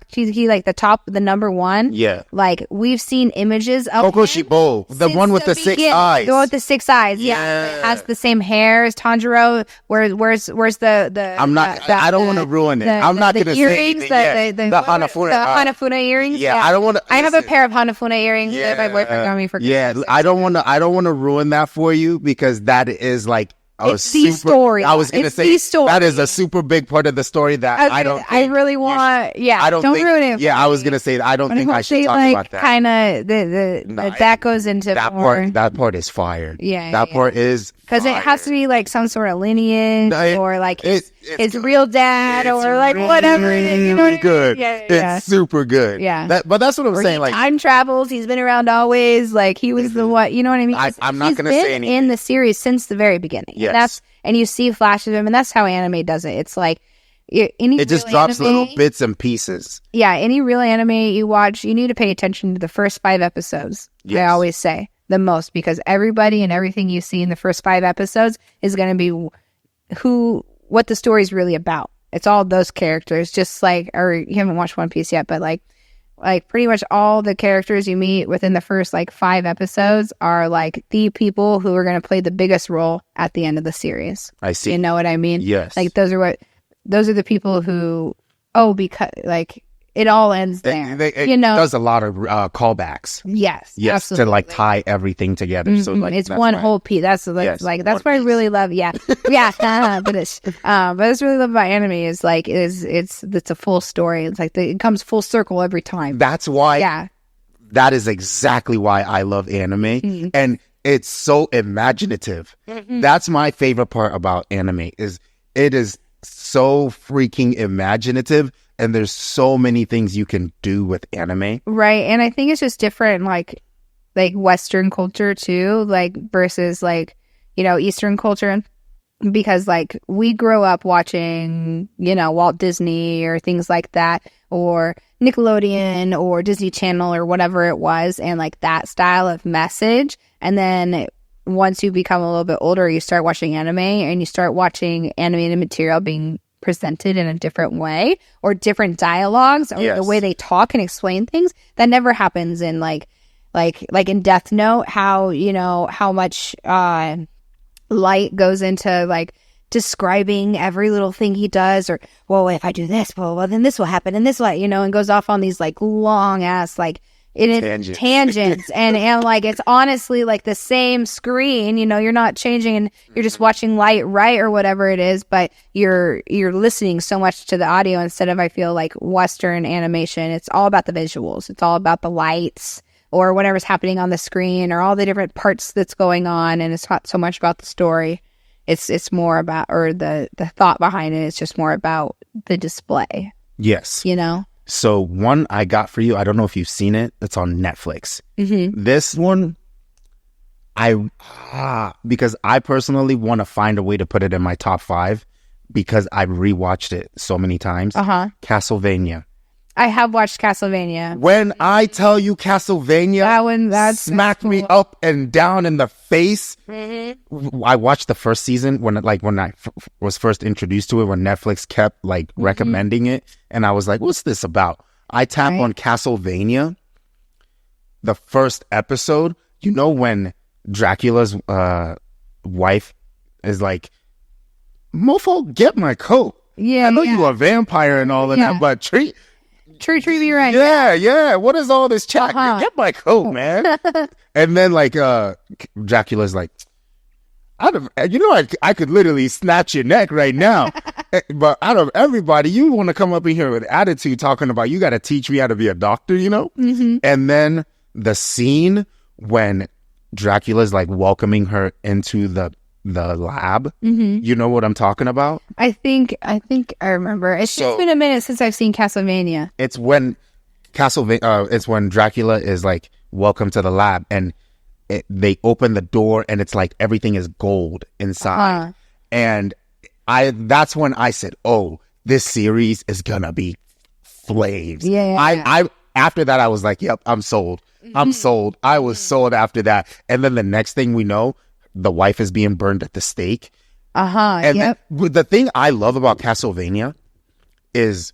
he like the number one. Yeah. Like we've seen images of Kokoshibo, the one with the 6 eyes. The one with the 6 eyes. Yeah. It has the same hair as Tanjiro. Where's the I'm not I don't want to ruin it. I'm not going to say earrings, the Hanafuna earrings. Yeah, I don't want to. I have a pair of Hanafuna earrings that my boyfriend got me for Christmas. Yeah, I don't want to ruin that for you because that is like it's the story. I was going to say that is a super big part of the story that I really want. Yeah, don't ruin it. Yeah, I was going to say I don't think I should talk about that. Kind of that goes into that more. part. That part is fire. Yeah, that part is because it has to be like some sort of lineage or like his real dad or like whatever. Really you know what I mean? good. Yeah, it's super good. Yeah, but that's what I'm saying. Like time travels. He's been around always. Like he was the what. You know what I mean? I'm not going to say anything. In the series since the very beginning. Yes. And you see flashes of him, and that's how anime does it. It's like it just drops little bits and pieces. Yeah, any real anime you watch, you need to pay attention to the first 5 episodes. Yes. I always say the most because everybody and everything you see in the first 5 episodes is going to be what the story is really about. It's all those characters, just like, or you haven't watched One Piece yet, but like pretty much all the characters you meet within the first like 5 episodes are like the people who are going to play the biggest role at the end of the series. I see. You know what I mean? Yes. Like those are the people who, because like it all ends there. It does a lot of callbacks. Yes, absolutely. To like tie everything together. So like it's one whole piece. That's what I really love. Yeah, yeah. But it's really love about anime is like it's a full story. It's like it comes full circle every time. That's why. Yeah, that is exactly why I love anime, and it's so imaginative. That's my favorite part about anime. Is it is so freaking imaginative, and there's so many things you can do with anime. Right. And I think it's just different, like Western culture too, like versus like, Eastern culture. Because like we grow up watching, Walt Disney or things like that, or Nickelodeon or Disney Channel or whatever it was, and like that style of message. And then once you become a little bit older, you start watching anime, and you start watching animated material being presented in a different way, or different dialogues, or the way they talk and explain things. That never happens in like in Death Note, how much Light goes into like describing every little thing he does, or well, if I do this, well then this will happen, and this will, and goes off on these like long ass like tangents and like it's honestly like the same screen, you're not changing, and you're just watching Light write or whatever it is, but you're listening so much to the audio instead of, I feel like, Western animation. It's all about the visuals, it's all about the lights or whatever's happening on the screen, or all the different parts that's going on, and it's not so much about the story. It's more about, or the thought behind it is just more about the display. Yes. So one I got for you, I don't know if you've seen it. It's on Netflix. Mm-hmm. This one, because I personally want to find a way to put it in my top 5 because I've rewatched it so many times. Castlevania. I have watched Castlevania. When I tell you Castlevania, that smacked me up and down in the face. Mm-hmm. I watched the first season when I was first introduced to it, when Netflix kept recommending it, and I was like, "What's this about?" I tap on Castlevania. The first episode, when Dracula's wife is like, "Mofo, get my coat. Yeah, I know you a vampire and all of that, but treat me right." Yeah. What is all this chat? Get my coat, man. And then Dracula's like, I could literally snatch your neck right now. But out of everybody, you want to come up in here with attitude talking about you got to teach me how to be a doctor, Mm-hmm. And then the scene when Dracula's welcoming her into the lab. Mm-hmm. You know what I'm talking about? I think I remember. It's just been a minute since I've seen Castlevania. It's when it's when Dracula is welcome to the lab, and they open the door, and it's everything is gold inside. And that's when I said, "Oh, this series is gonna be flames." Yeah. I after that I was like, "Yep, I'm sold. Mm-hmm. I'm sold." I was sold after that. And then the next thing we know, the wife is being burned at the stake. And yep. The thing I love about Castlevania is,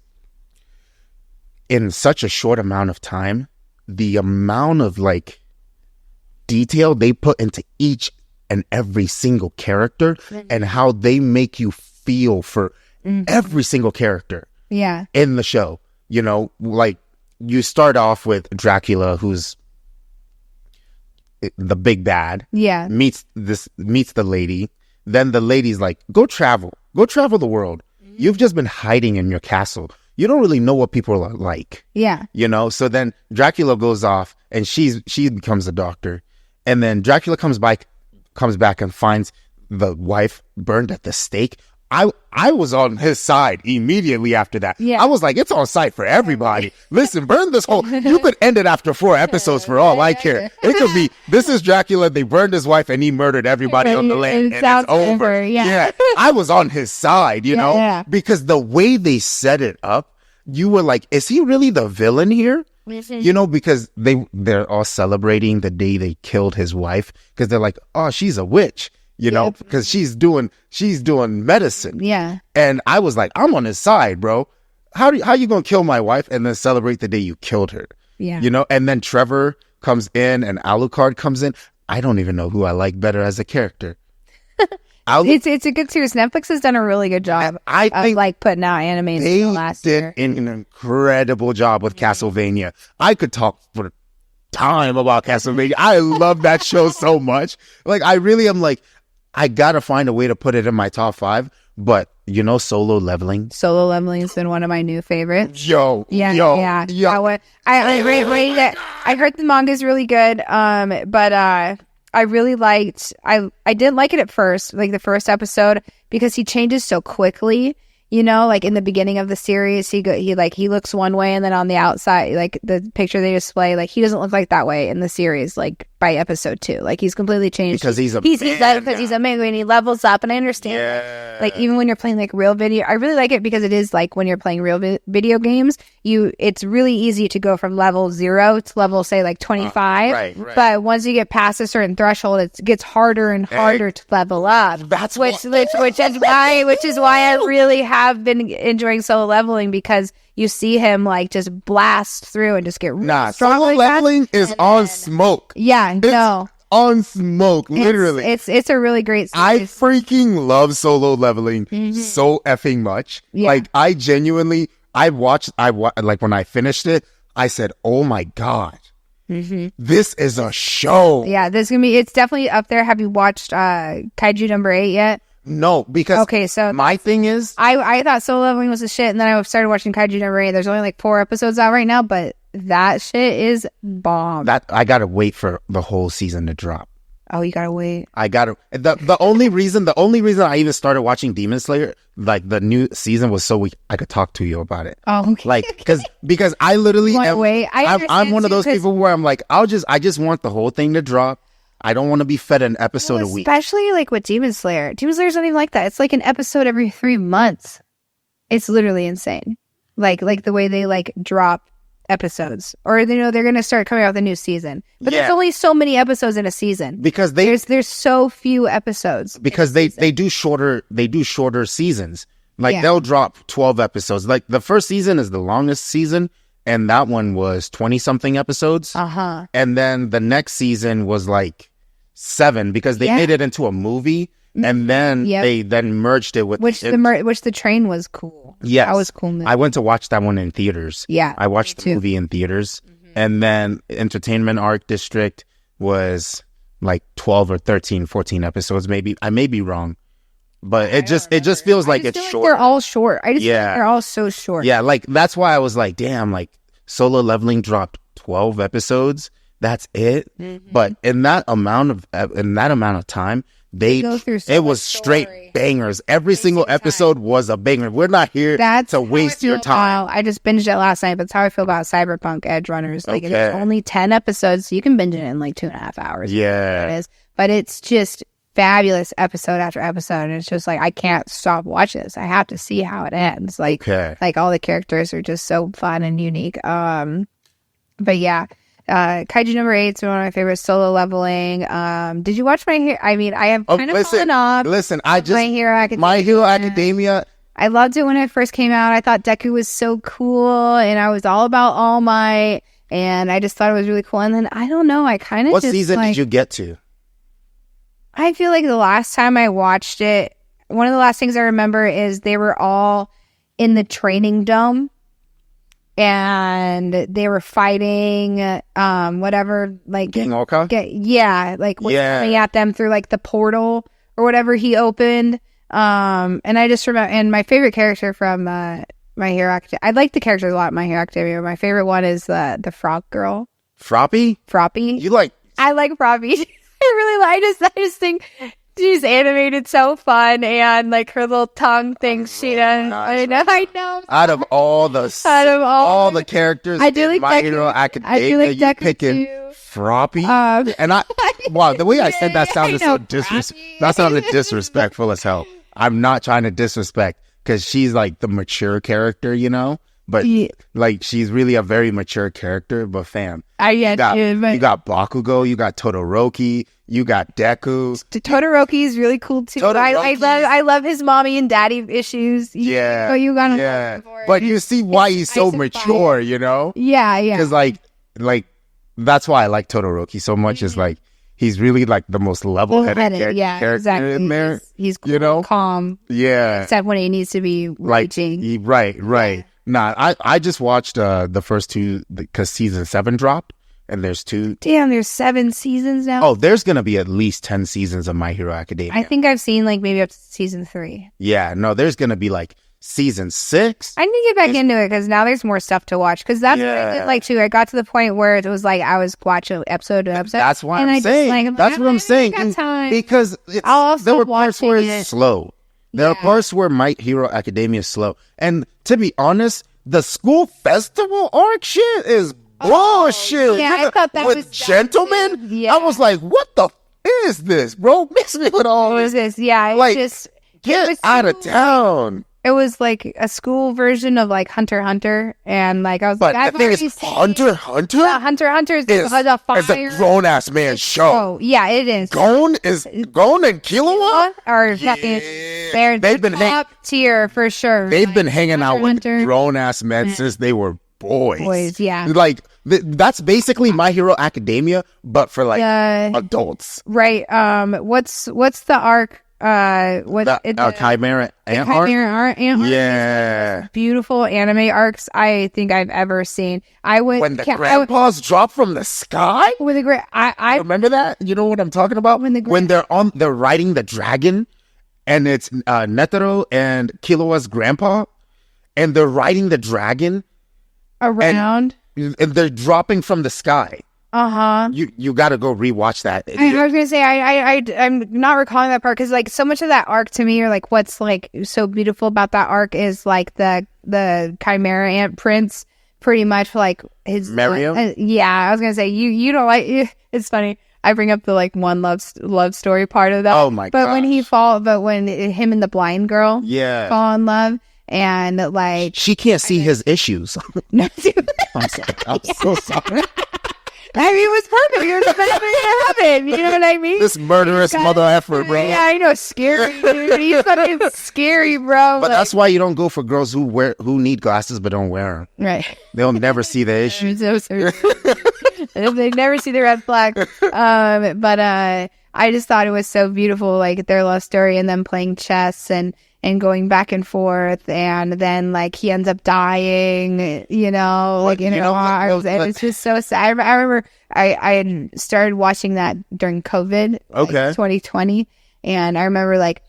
in such a short amount of time, the amount of detail they put into each and every single character, and how they make you feel for every single character in the show. You start off with Dracula, who's the big bad, meets the lady. Then the lady's like, go travel the world. You've just been hiding in your castle. You don't really know what people are like. So then Dracula goes off, and she becomes a doctor, and then Dracula comes back and finds the wife burned at the stake. I was on his side immediately after that. I was like, it's on site for everybody. Listen, burn this whole... You could end it after 4 episodes for all I care. It could be, this is Dracula, they burned his wife, and he murdered everybody on the land, and it's over. I was on his side, because the way they set it up, you were like, is he really the villain here? Because they're all celebrating the day they killed his wife, because they're like, oh, she's a witch. Because she's doing medicine. And I was like, I'm on his side, bro. How you gonna kill my wife and then celebrate the day you killed her? And then Trevor comes in and Alucard comes in. I don't even know who I like better as a character. It's a good series. Netflix has done a really good job of putting out anime they last year. Did an incredible job with Castlevania. I could talk for time about Castlevania. I love that show so much. I really am I gotta find a way to put it in my top 5, but Solo Leveling. Solo Leveling has been one of my new favorites. I heard the manga is really good, but I really liked. I didn't like it at first, the first episode, because he changes so quickly. You know, like in the beginning of the series, he looks one way, and then on the outside, like the picture they display, like he doesn't look like that way in the series. Like by episode 2, like he's completely changed because he's a man and he levels up, and I understand. Yeah. Like even when you're playing like real video, I really like it because it is like when you're playing real video games, it's really easy to go from level 0 to level say like 25. Right. But once you get past a certain threshold, it gets harder and harder to level up. That's which is why I really have been enjoying solo leveling, because you see him like just blast through and just get really strong. Solo leveling is on smoke. Yeah, no. On smoke, literally. It's a really great series. I freaking love solo leveling so effing much. Yeah. Like I genuinely, like when I finished it, I said, "Oh my god, this is a show." Yeah, it's definitely up there. Have you watched Kaiju number 8 yet? No, because okay, so my thing is, I thought solo leveling was a shit, and then I started watching Kaiju number 8. There's only like 4 episodes out right now, but that shit is bomb. That I gotta wait for the whole season to drop. Oh, you gotta wait. I gotta. The only reason I even started watching Demon Slayer, like the new season, was so I could talk to you about it. Oh, okay. Like because I literally I'm one of those people where I'm like, I just want the whole thing to drop. I don't want to be fed an episode a week. Especially like with Demon Slayer. Demon Slayer's not even like that. It's like an episode every 3 months. It's literally insane. Like the way they like drop episodes, or they're going to start coming out with a new season. But there's only so many episodes in a season because there's so few episodes because they do shorter seasons. Like they'll drop 12 episodes. Like the first season is the longest season, and that one was 20 something episodes. And then the next season was like 7 because they made it into a movie, and then they then merged it with which the train was cool. Yes, that was cool movie. I went to watch that one in theaters. Yeah, I watched the movie in theaters, and then Entertainment Arc District was like 12 or 13, 14 episodes. Maybe I may be wrong, but it just feels like it's short. They're all short. I just feel like they're all so short. Yeah, like that's why I was like, damn, like Solo Leveling dropped 12 episodes. That's it. But in that amount of time, they go through it was straight bangers. Every single episode was a banger. We're not here to waste your time. I just binged it last night, but that's how I feel about Cyberpunk Edge Runners. Like it's only 10 episodes, so you can binge it in like 2.5 hours. Yeah, it is. But it's just fabulous episode after episode, and it's just like I can't stop watching this. I have to see how it ends. Like all the characters are just so fun and unique. But yeah. Kaiju number 8 is one of my favorites. Solo leveling. Did you watch My Hero? I mean, I have kind of fallen off. Listen, I just My Hero Academia. My Hero Academia. I loved it when it first came out. I thought Deku was so cool, and I was all about All Might, and I just thought it was really cool. And then I don't know, I kind of what season did you get to? I feel like the last time I watched it, one of the last things I remember is they were all in the training dome. And they were fighting, whatever, like King Orca. Like coming at them through like the portal or whatever he opened. And I just remember, and my favorite character from My Hero Academia. I like the characters a lot in My Hero Academia. My favorite one is the frog girl, Froppy. You like? I like Froppy. I really like. I just think she's animated so fun, and like her little tongue thing she does. I know. Out of all the characters, I do like My Hero Academia. I do like you picking Froppy, and wow, the way I said that sounded so that sounded disrespectful as hell. I'm not trying to disrespect because she's like the mature character, you know. But like she's really a very mature character. But fam, you got Bakugo, you got Todoroki, you got Deku. Todoroki is really cool too. I love his mommy and daddy issues. But you see why he's so mature, you know? Yeah. Because like that's why I like Todoroki so much. Is like he's really like the most level-headed character in there. He's cool, you know, calm. Yeah, except when he needs to be raging. Right. Yeah. Nah, I just watched the first 2 because season 7 dropped, and there's 2. Damn, there's 7 seasons now. Oh, there's gonna be at least 10 seasons of My Hero Academia. I think I've seen like maybe up to season 3. Yeah, no, there's gonna be like season 6. I need to get back into it because now there's more stuff to watch. Because that's what I did like too. I got to the point where it was like I was watching episode to episode. That's why I'm saying. That's what I'm saying. Because there were parts where it's slow. There are parts where My Hero Academia is slow. And to be honest, the school festival arc shit is bullshit. Yeah, I thought that was Gentlemen. Yeah. I was like, what the is this, bro? Mix me with all What was this? Yeah, like, get out of town. It was like a school version of like Hunter x Hunter, and like I was But like, the thing is, Hunter x Hunter Hunter x Hunter is a grown ass man show. Oh yeah, it is. Gon and Killua are fucking they've been top tier for sure. They've been hanging out with grown ass men since they were boys. Yeah. Like that's basically My Hero Academia, but for like adults. Right. What's the arc? Chimera Ant arc? Yeah. Beautiful anime arcs I think I've ever seen. When the grandpas drop from the sky? With the I remember that? You know what I'm talking about? When they're riding the dragon, and it's Netero and Killua's grandpa, and they're riding the dragon around, and they're dropping from the sky. You got to go rewatch that. I was gonna say I'm not recalling that part because like so much of that arc to me, or like what's like so beautiful about that arc is like the Chimera Ant Prince, pretty much like his Mario. Yeah, I was gonna say you don't like. It's funny. I bring up the like one love story part of that. Oh my god! When him and the blind girl fall in love. And like she can't see his issues. No, I'm sorry. I'm so sorry. I mean, it was perfect. It was the best thing that happened. You know what I mean? This murderous mother effer, bro. Yeah, I know. Scary, dude. He's fucking scary, bro. But that's why you don't go for girls who need glasses but don't wear them. Right. They'll never see the issue. They never see the red flag. But I just thought it was so beautiful, like their love story and them playing chess and going back and forth, and then like he ends up dying, you know, like in her arms, and it's just so sad. I remember I had started watching that during COVID, like 2020, and I remember like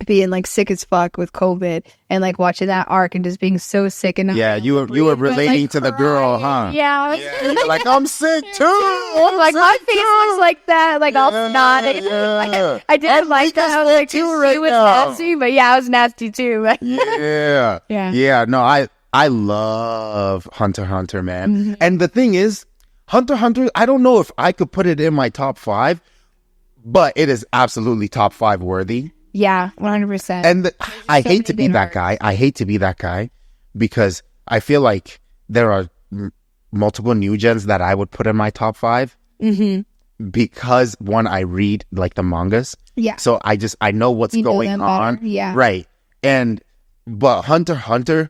being like sick as fuck with COVID and like watching that arc and just being so sick. And you were relating like, to the girl, huh? Yeah, you're like, I'm sick too. My face looks like that, like all snotty. Like, I didn't like that. I was like, she was nasty, but yeah, I was nasty too. Yeah. No, I love Hunter x Hunter, man. Mm-hmm. And the thing is, Hunter x Hunter, I don't know if I could put it in my top 5, but it is absolutely top 5 worthy. Yeah, 100%. And I hate to be that guy. I hate to be that guy because I feel like there are multiple new gens that I would put in my top 5 because one, I read like the mangas. Yeah. So I know what's going on. Yeah. Right. But Hunter x Hunter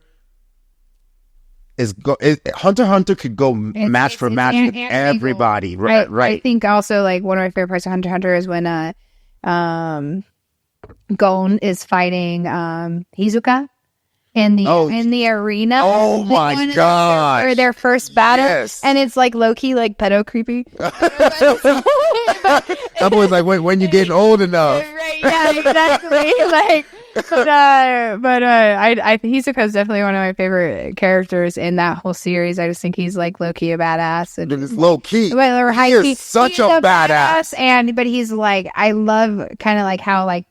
Hunter x Hunter could go match for match with everybody. Right. I think also like one of my favorite parts of Hunter x Hunter is when Gon is fighting Hizuka in the arena. Oh my god! Or their first battle, and it's like low key, like pedo creepy. That boy's like, when you get old enough, right? Yeah, exactly. Like, but I Hizuka is definitely one of my favorite characters in that whole series. I just think he's like low key a badass, and it's low key. Or high key. He's such a badass, but he's like, I love kind of like how like.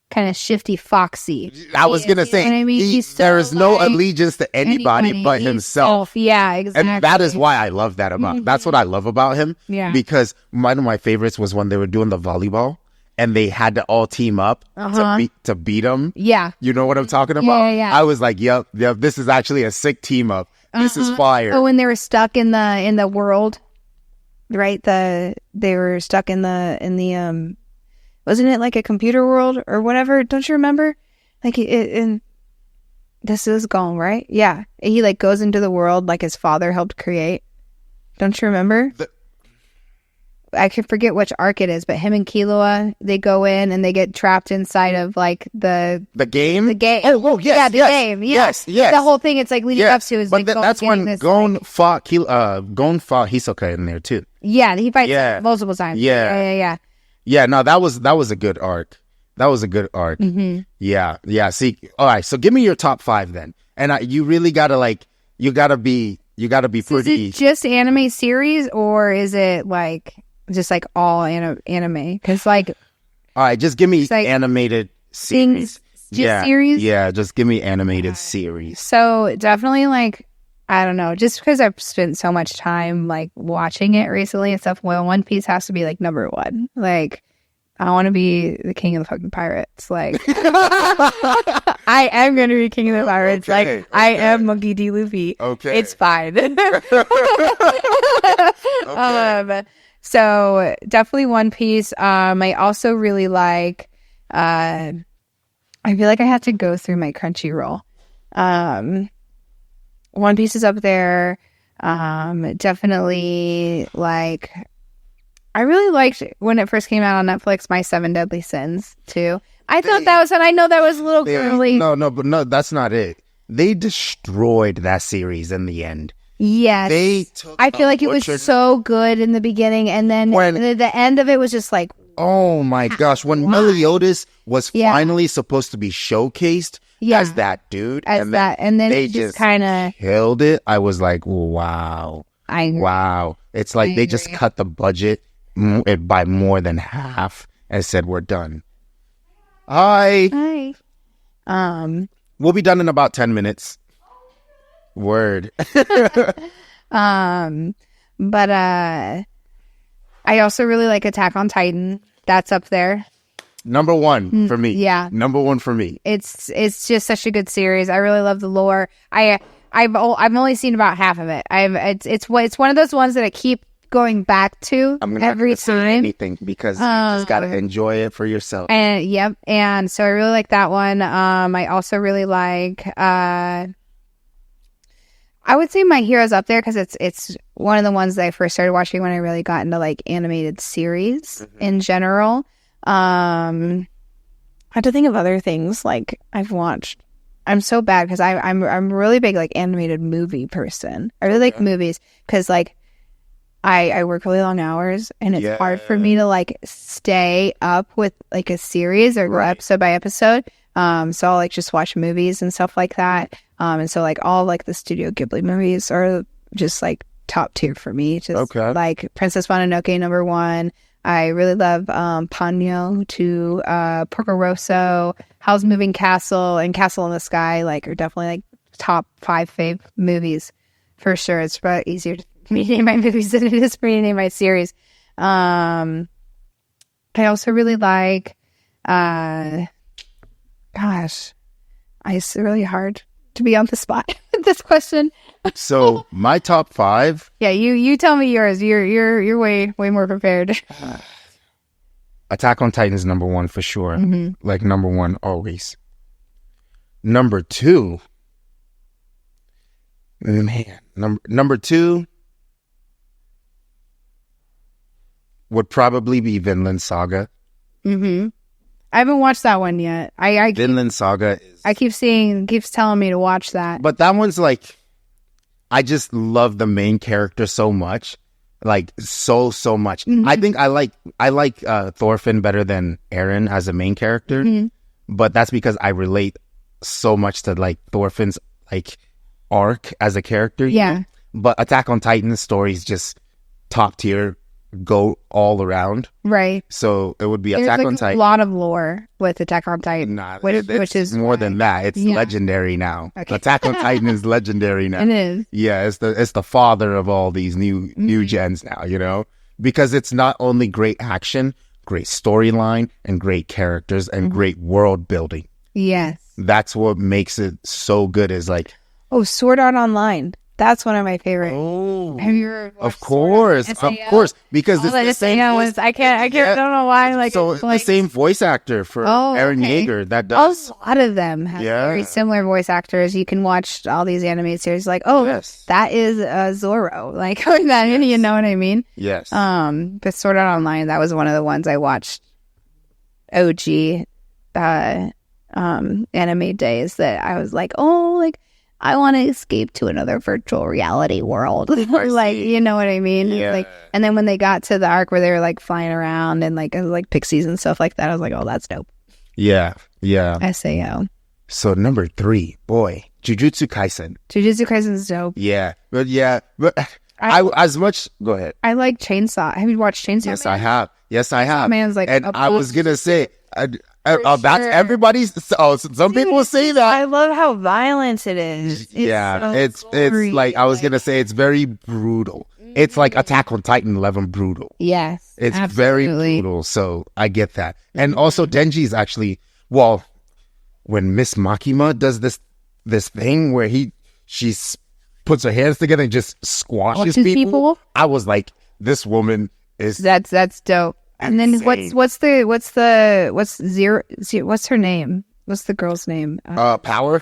Kind of shifty, foxy. I was gonna say, you know what I mean? There is no allegiance to anybody but himself. Yeah, exactly. And that is why I love that about. That's what I love about him. Yeah. Because one of my favorites was when they were doing the volleyball and they had to all team up to beat him. Yeah. You know what I'm talking about? Yeah. I was like, yep. This is actually a sick team up. This is fire. Oh, when they were stuck in the world, right? They were stuck in the wasn't it like a computer world or whatever? Don't you remember? Like this is Gon, right? Yeah. He like goes into the world like his father helped create. Don't you remember? I can forget which arc it is, but him and Killua, they go in and they get trapped inside of like the game. The game. Oh, yes. Yeah, the game. Yeah. Yes. The whole thing. It's like leading up to is. But like that's when Gon fought Hisoka in there too. Yeah, he fights multiple times. Yeah. Yeah, no, that was a good arc. That was a good arc. Mm-hmm. Yeah. See, all right. So give me your top 5 then, and you really gotta you gotta be pretty. Is it just anime series or is it like just like all anime? Because like, all right, just give me animated series. series. Yeah, just give me animated series. So definitely like, I don't know, just because I've spent so much time like watching it recently and stuff. Well, One Piece has to be like number one. Like, I want to be the king of the fucking pirates. Like, I am going to be king of the pirates. Okay, like, I am Monkey D. Luffy. Okay. It's fine. Okay. So definitely One Piece. I also really like, I feel like I have to go through my Crunchyroll. One Piece is up there. Definitely like, I really liked when it first came out on Netflix, My Seven Deadly Sins too. I thought that was, and I know that was a little girly. No, that's not it. They destroyed that series in the end. Yes. I feel like it was so good in the beginning, and then the end of it was just like, oh my gosh, when Meliodas was finally supposed to be showcased as that dude, and then they just kind of killed it. I was like, wow. Wow. It's like they just cut the budget by more than half and said, we're done. Hi. We'll be done in about 10 minutes. Word. But I also really like Attack on Titan. That's up there. Number one for me. Yeah. Number one for me. It's just such a good series. I really love the lore. I've only seen about half of it. It's one of those ones that I keep going back to every time. Anything because you just gotta enjoy it for yourself. And so I really like that one. I also really like I would say My Hero's up there because it's one of the ones that I first started watching when I really got into like animated series in general. I have to think of other things like I've watched. I'm so bad because I'm a really big like animated movie person. I really like movies because like I work really long hours and it's hard for me to like stay up with like a series or go episode by episode. So I'll like just watch movies and stuff like that. And so like all like the Studio Ghibli movies are just like top tier for me. Just like Princess Mononoke number one. I really love Ponyo to Porco Rosso, Howl's Moving Castle, and Castle in the Sky. Like are definitely like top 5 fave movies for sure. It's probably easier for me to name my movies than it is for me to name my series. I also really like. Gosh, it's really hard to be on the spot with this question. So my top 5. Yeah, you tell me yours. You're way more prepared. Attack on Titan is number 1 for sure. Like number 1 always. Number 2. Man, number 2 would probably be Vinland Saga. I haven't watched that one yet. Vinland Saga is... I keeps telling me to watch that. But that one's like... I just love the main character so much. Like, so much. I think I like Thorfinn better than Eren as a main character. But that's because I relate so much to, like, Thorfinn's, like, arc as a character. Yeah. But Attack on Titan's story is just top tier, go all around. Right. So it would be Attack on Titan. There's a lot of lore with Attack on Titan. Which is more than that. It's legendary now. Okay. Attack on Titan is legendary now. It is. Yeah, it's the father of all these new gens now, you know? Because it's not only great action, great storyline, and great characters, and great world building. Yes. That's what makes it so good is like... Oh, Sword Art Online. That's one of my favorite. Oh, have you ever watched of course, because it's the same. I can't. Don't know why. Like, so it's the same voice actor for Eren Yeager that does. A lot of them have very similar voice actors. You can watch all these animated series. Like, that is Zorro. Like that. You know what I mean? Yes. But Sword Art Online. That was one of the ones I watched. OG, anime days that I was like, I want to escape to another virtual reality world. Like, you know what I mean? Yeah. Like, and then when they got to the arc where they were like flying around and like pixies and stuff like that, I was like, oh, that's dope. Yeah. SAO. So number 3, boy, Jujutsu Kaisen. Jujutsu Kaisen is dope. Yeah, but I go ahead. I like Chainsaw. Have you watched Chainsaw Man? Yes, I have. Man's like, and I was gonna say, That's sure. everybody's. Some people say that. I love how violent it is. It's gory. like I was gonna say it's very brutal. It's like Attack on Titan level brutal. Yes, It's absolutely. very brutal. So I get that. And also Denji is actually, well, when Miss Makima does this thing where she puts her hands together and just squashes people, I was like, this woman is that's dope. And then insane. what's her name? What's the girl's name? Power. Power.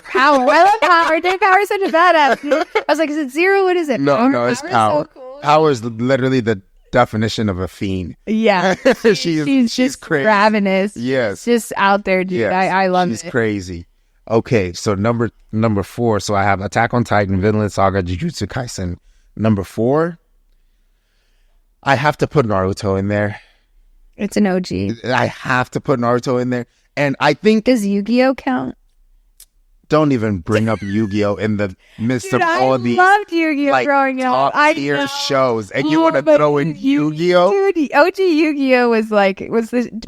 I love Power. Dude, Power's such a badass. I was like, is it Zero? What is it? No, it's Power. So cool. Power is literally the definition of a fiend. Yeah, she's just crazy. ravenous. Yes, just out there, dude. yes. I love she's it. crazy. Okay, so number 4. So I have Attack on Titan, Vinland Saga, Jujutsu Kaisen. Number 4, I have to put Naruto in there. It's an OG. I have to put Naruto in there. And I think, Does Yu-Gi-Oh count? don't even bring up Yu-Gi-Oh in the midst Dude, of all these loved Yu-Gi-Oh like growing up. top tier shows, and you want to throw in Yu-Gi-Oh? Dude, OG Yu-Gi-Oh was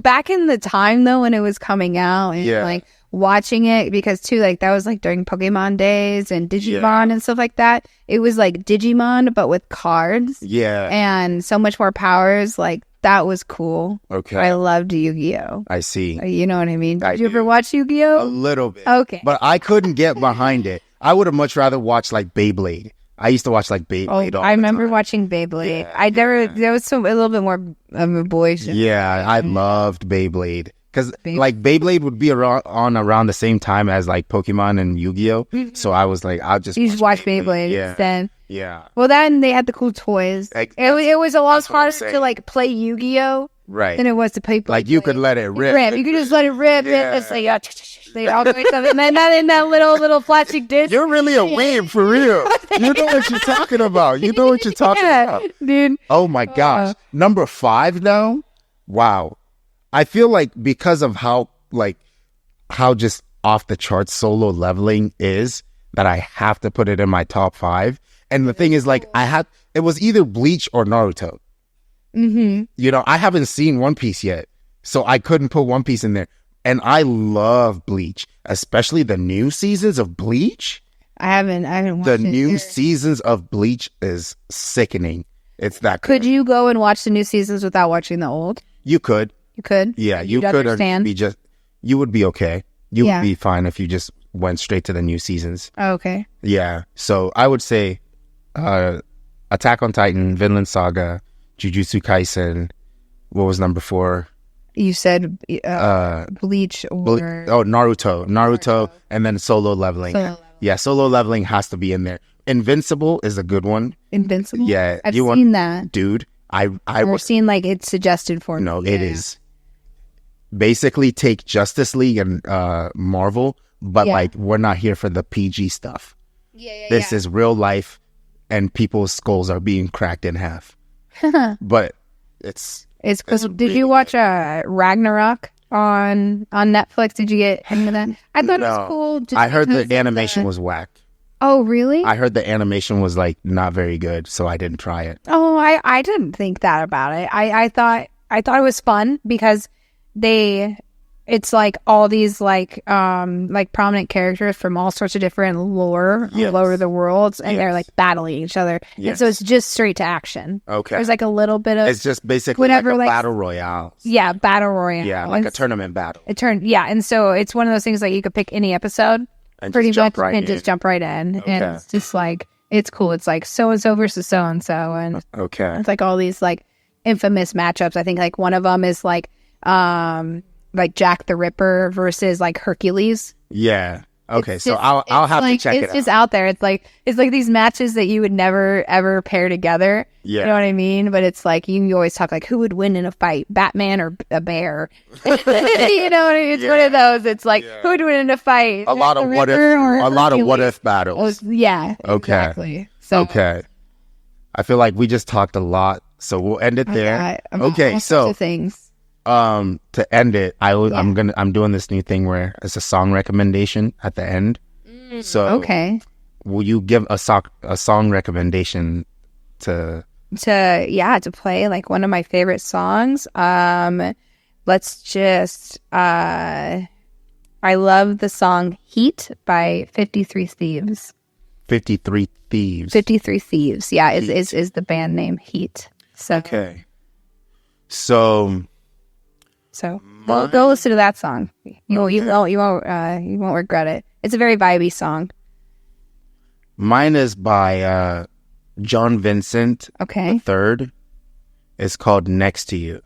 back in the time though when it was coming out and like watching it, because too like that was like during Pokemon days and Digimon and stuff like that. It was like Digimon but with cards. Yeah. And so much more powers. Like that was cool. Okay. I loved Yu-Gi-Oh. I see. You know what I mean? I Did you ever do. watch A Yu-Gi-Oh? little bit. Okay. But I couldn't get behind it. I would have much rather watched like Beyblade. I used to watch like Beyblade. Oh, all I the remember time. watching Beyblade. Yeah, There was a little bit more of a boyish. Yeah, I loved Beyblade. Because Beyblade. like Beyblade would be around the same time as like Pokemon and Yu-Gi-Oh. So I was like, I'll just You just watch Beyblade Yeah. instead. Yeah. Well, then they had the cool toys. It was a lot that's what I'm harder to saying. like play Yu-Gi-Oh Right. than it was to play. Like you could let it rip. You could just let it rip. Yeah. And it's like they all do something. And then that in that little plastic disc. You're really a weeb for real. You know what you're talking about. You know what you're talking about. Dude. Oh my gosh. Number 5 now? Wow. I feel like because of how just off the charts Solo Leveling is, that I have to put it in my top 5. And the thing is, like, it was either Bleach or Naruto. Mm-hmm. You know, I haven't seen One Piece yet, so I couldn't put One Piece in there. And I love Bleach, especially the new seasons of Bleach. I haven't watched The it new either. seasons of Bleach is sickening. It's that good. Could you go and watch the new seasons without watching the old? You could. You could. Yeah, you You'd could. understand. You would be okay. You Yeah. would be fine if you just went straight to the new seasons. Oh, okay. Yeah. So I would say Attack on Titan, Vinland Saga, Jujutsu Kaisen. What was number 4? You said Bleach or Naruto, and then Solo Leveling. Solo Leveling. Yeah, Solo Leveling has to be in there. Invincible is a good one. Invincible. Yeah, I've seen that. Dude, I've seen like it's suggested for me. No, it is. Basically take Justice League and Marvel, but like we're not here for the PG stuff. This is real life, and people's skulls are being cracked in half. But it's cool. Did you watch Ragnarok on Netflix? Did you get any of that? I thought it was cool. Just I heard because the of animation was whack. Oh, really? I heard the animation was like not very good, so I didn't try it. Oh, I didn't think that about it. I thought it was fun because it's like all these like prominent characters from all sorts of different lore all over the world, and they're like battling each other. And so it's just straight to action. Okay. There's like a little bit of It's just basically whatever, like a like- battle royale. yeah, battle royale. Yeah, like a tournament battle. And so it's one of those things like you could pick any episode And pretty just jump much right and in. just jump right in. Okay. And it's just like it's cool. It's like so and so versus so and so, and Okay. it's like all these like infamous matchups. I think like one of them is like Jack the Ripper versus like Hercules. Yeah. Okay. It's So just- I'll have like, to check it It's just out. out there. It's like these matches that you would never ever pair together. Yeah. You know what I mean? But it's like you always talk like who would win in a fight, Batman or a bear? You know, it's one of those. It's like who would win in a fight? A lot Jack of the what if, Ripper or a lot of what Hercules? if battles. Yeah. Okay. Exactly. So Okay. I feel like we just talked a lot, so we'll end it there. Okay. all sorts So of things. to end it, I'm doing this new thing where it's a song recommendation at the end. So Okay. will you give a song recommendation to To play like one of my favorite songs. let's just I love the song Heat by 53 Thieves. 53 Thieves. 53 Thieves. Yeah, is the band name Heat. So Okay. So go listen to that song. You won't regret it. It's a very vibey song. mine is by John Vincent Okay. III. It's called Next to You.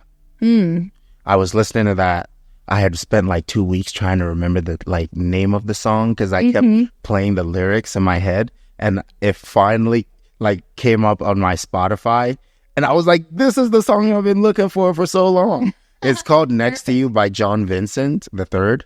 I was listening to that. I had spent like 2 weeks trying to remember the like name of the song because I kept playing the lyrics in my head, and it finally like came up on my Spotify, and I was like, "This is the song I've been looking for so long." It's called "Next to You" by John Vincent III.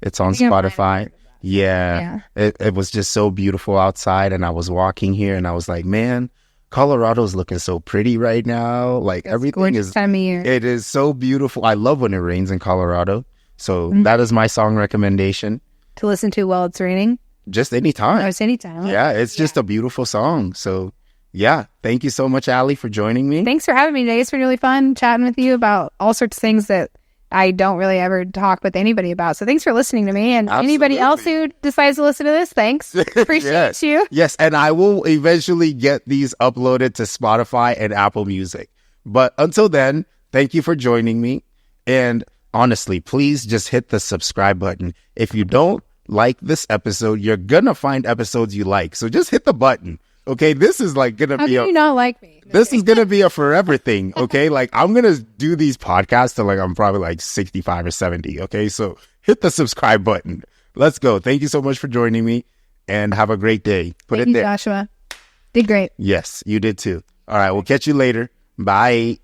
It's on Spotify. Yeah. It was just so beautiful outside, and I was walking here, and I was like, "Man, Colorado's looking so pretty right now. Like everything is time of year. It is so beautiful. I love when it rains in Colorado. So that is my song recommendation. To listen to while it's raining. Just anytime. Oh, it's anytime. Yeah, it's just a beautiful song. So yeah, thank you so much, Allie, for joining me. Thanks for having me today. It's been really fun chatting with you about all sorts of things that I don't really ever talk with anybody about. So thanks for listening to me. And anybody else who decides to listen to this, thanks. Appreciate you. Yes, and I will eventually get these uploaded to Spotify and Apple Music. But until then, thank you for joining me. And honestly, please just hit the subscribe button. If you don't like this episode, you're going to find episodes you like. So just hit the button. Okay, this is like going to be How do you not like me? This is going to be a forever thing, okay? Like, I'm going to do these podcasts till like I'm probably like 65 or 70, okay? So hit the subscribe button. Let's go. Thank you so much for joining me, and have a great day. Put Thank it you, there. Joshua. Did great. Yes, you did too. All right, we'll catch you later. Bye.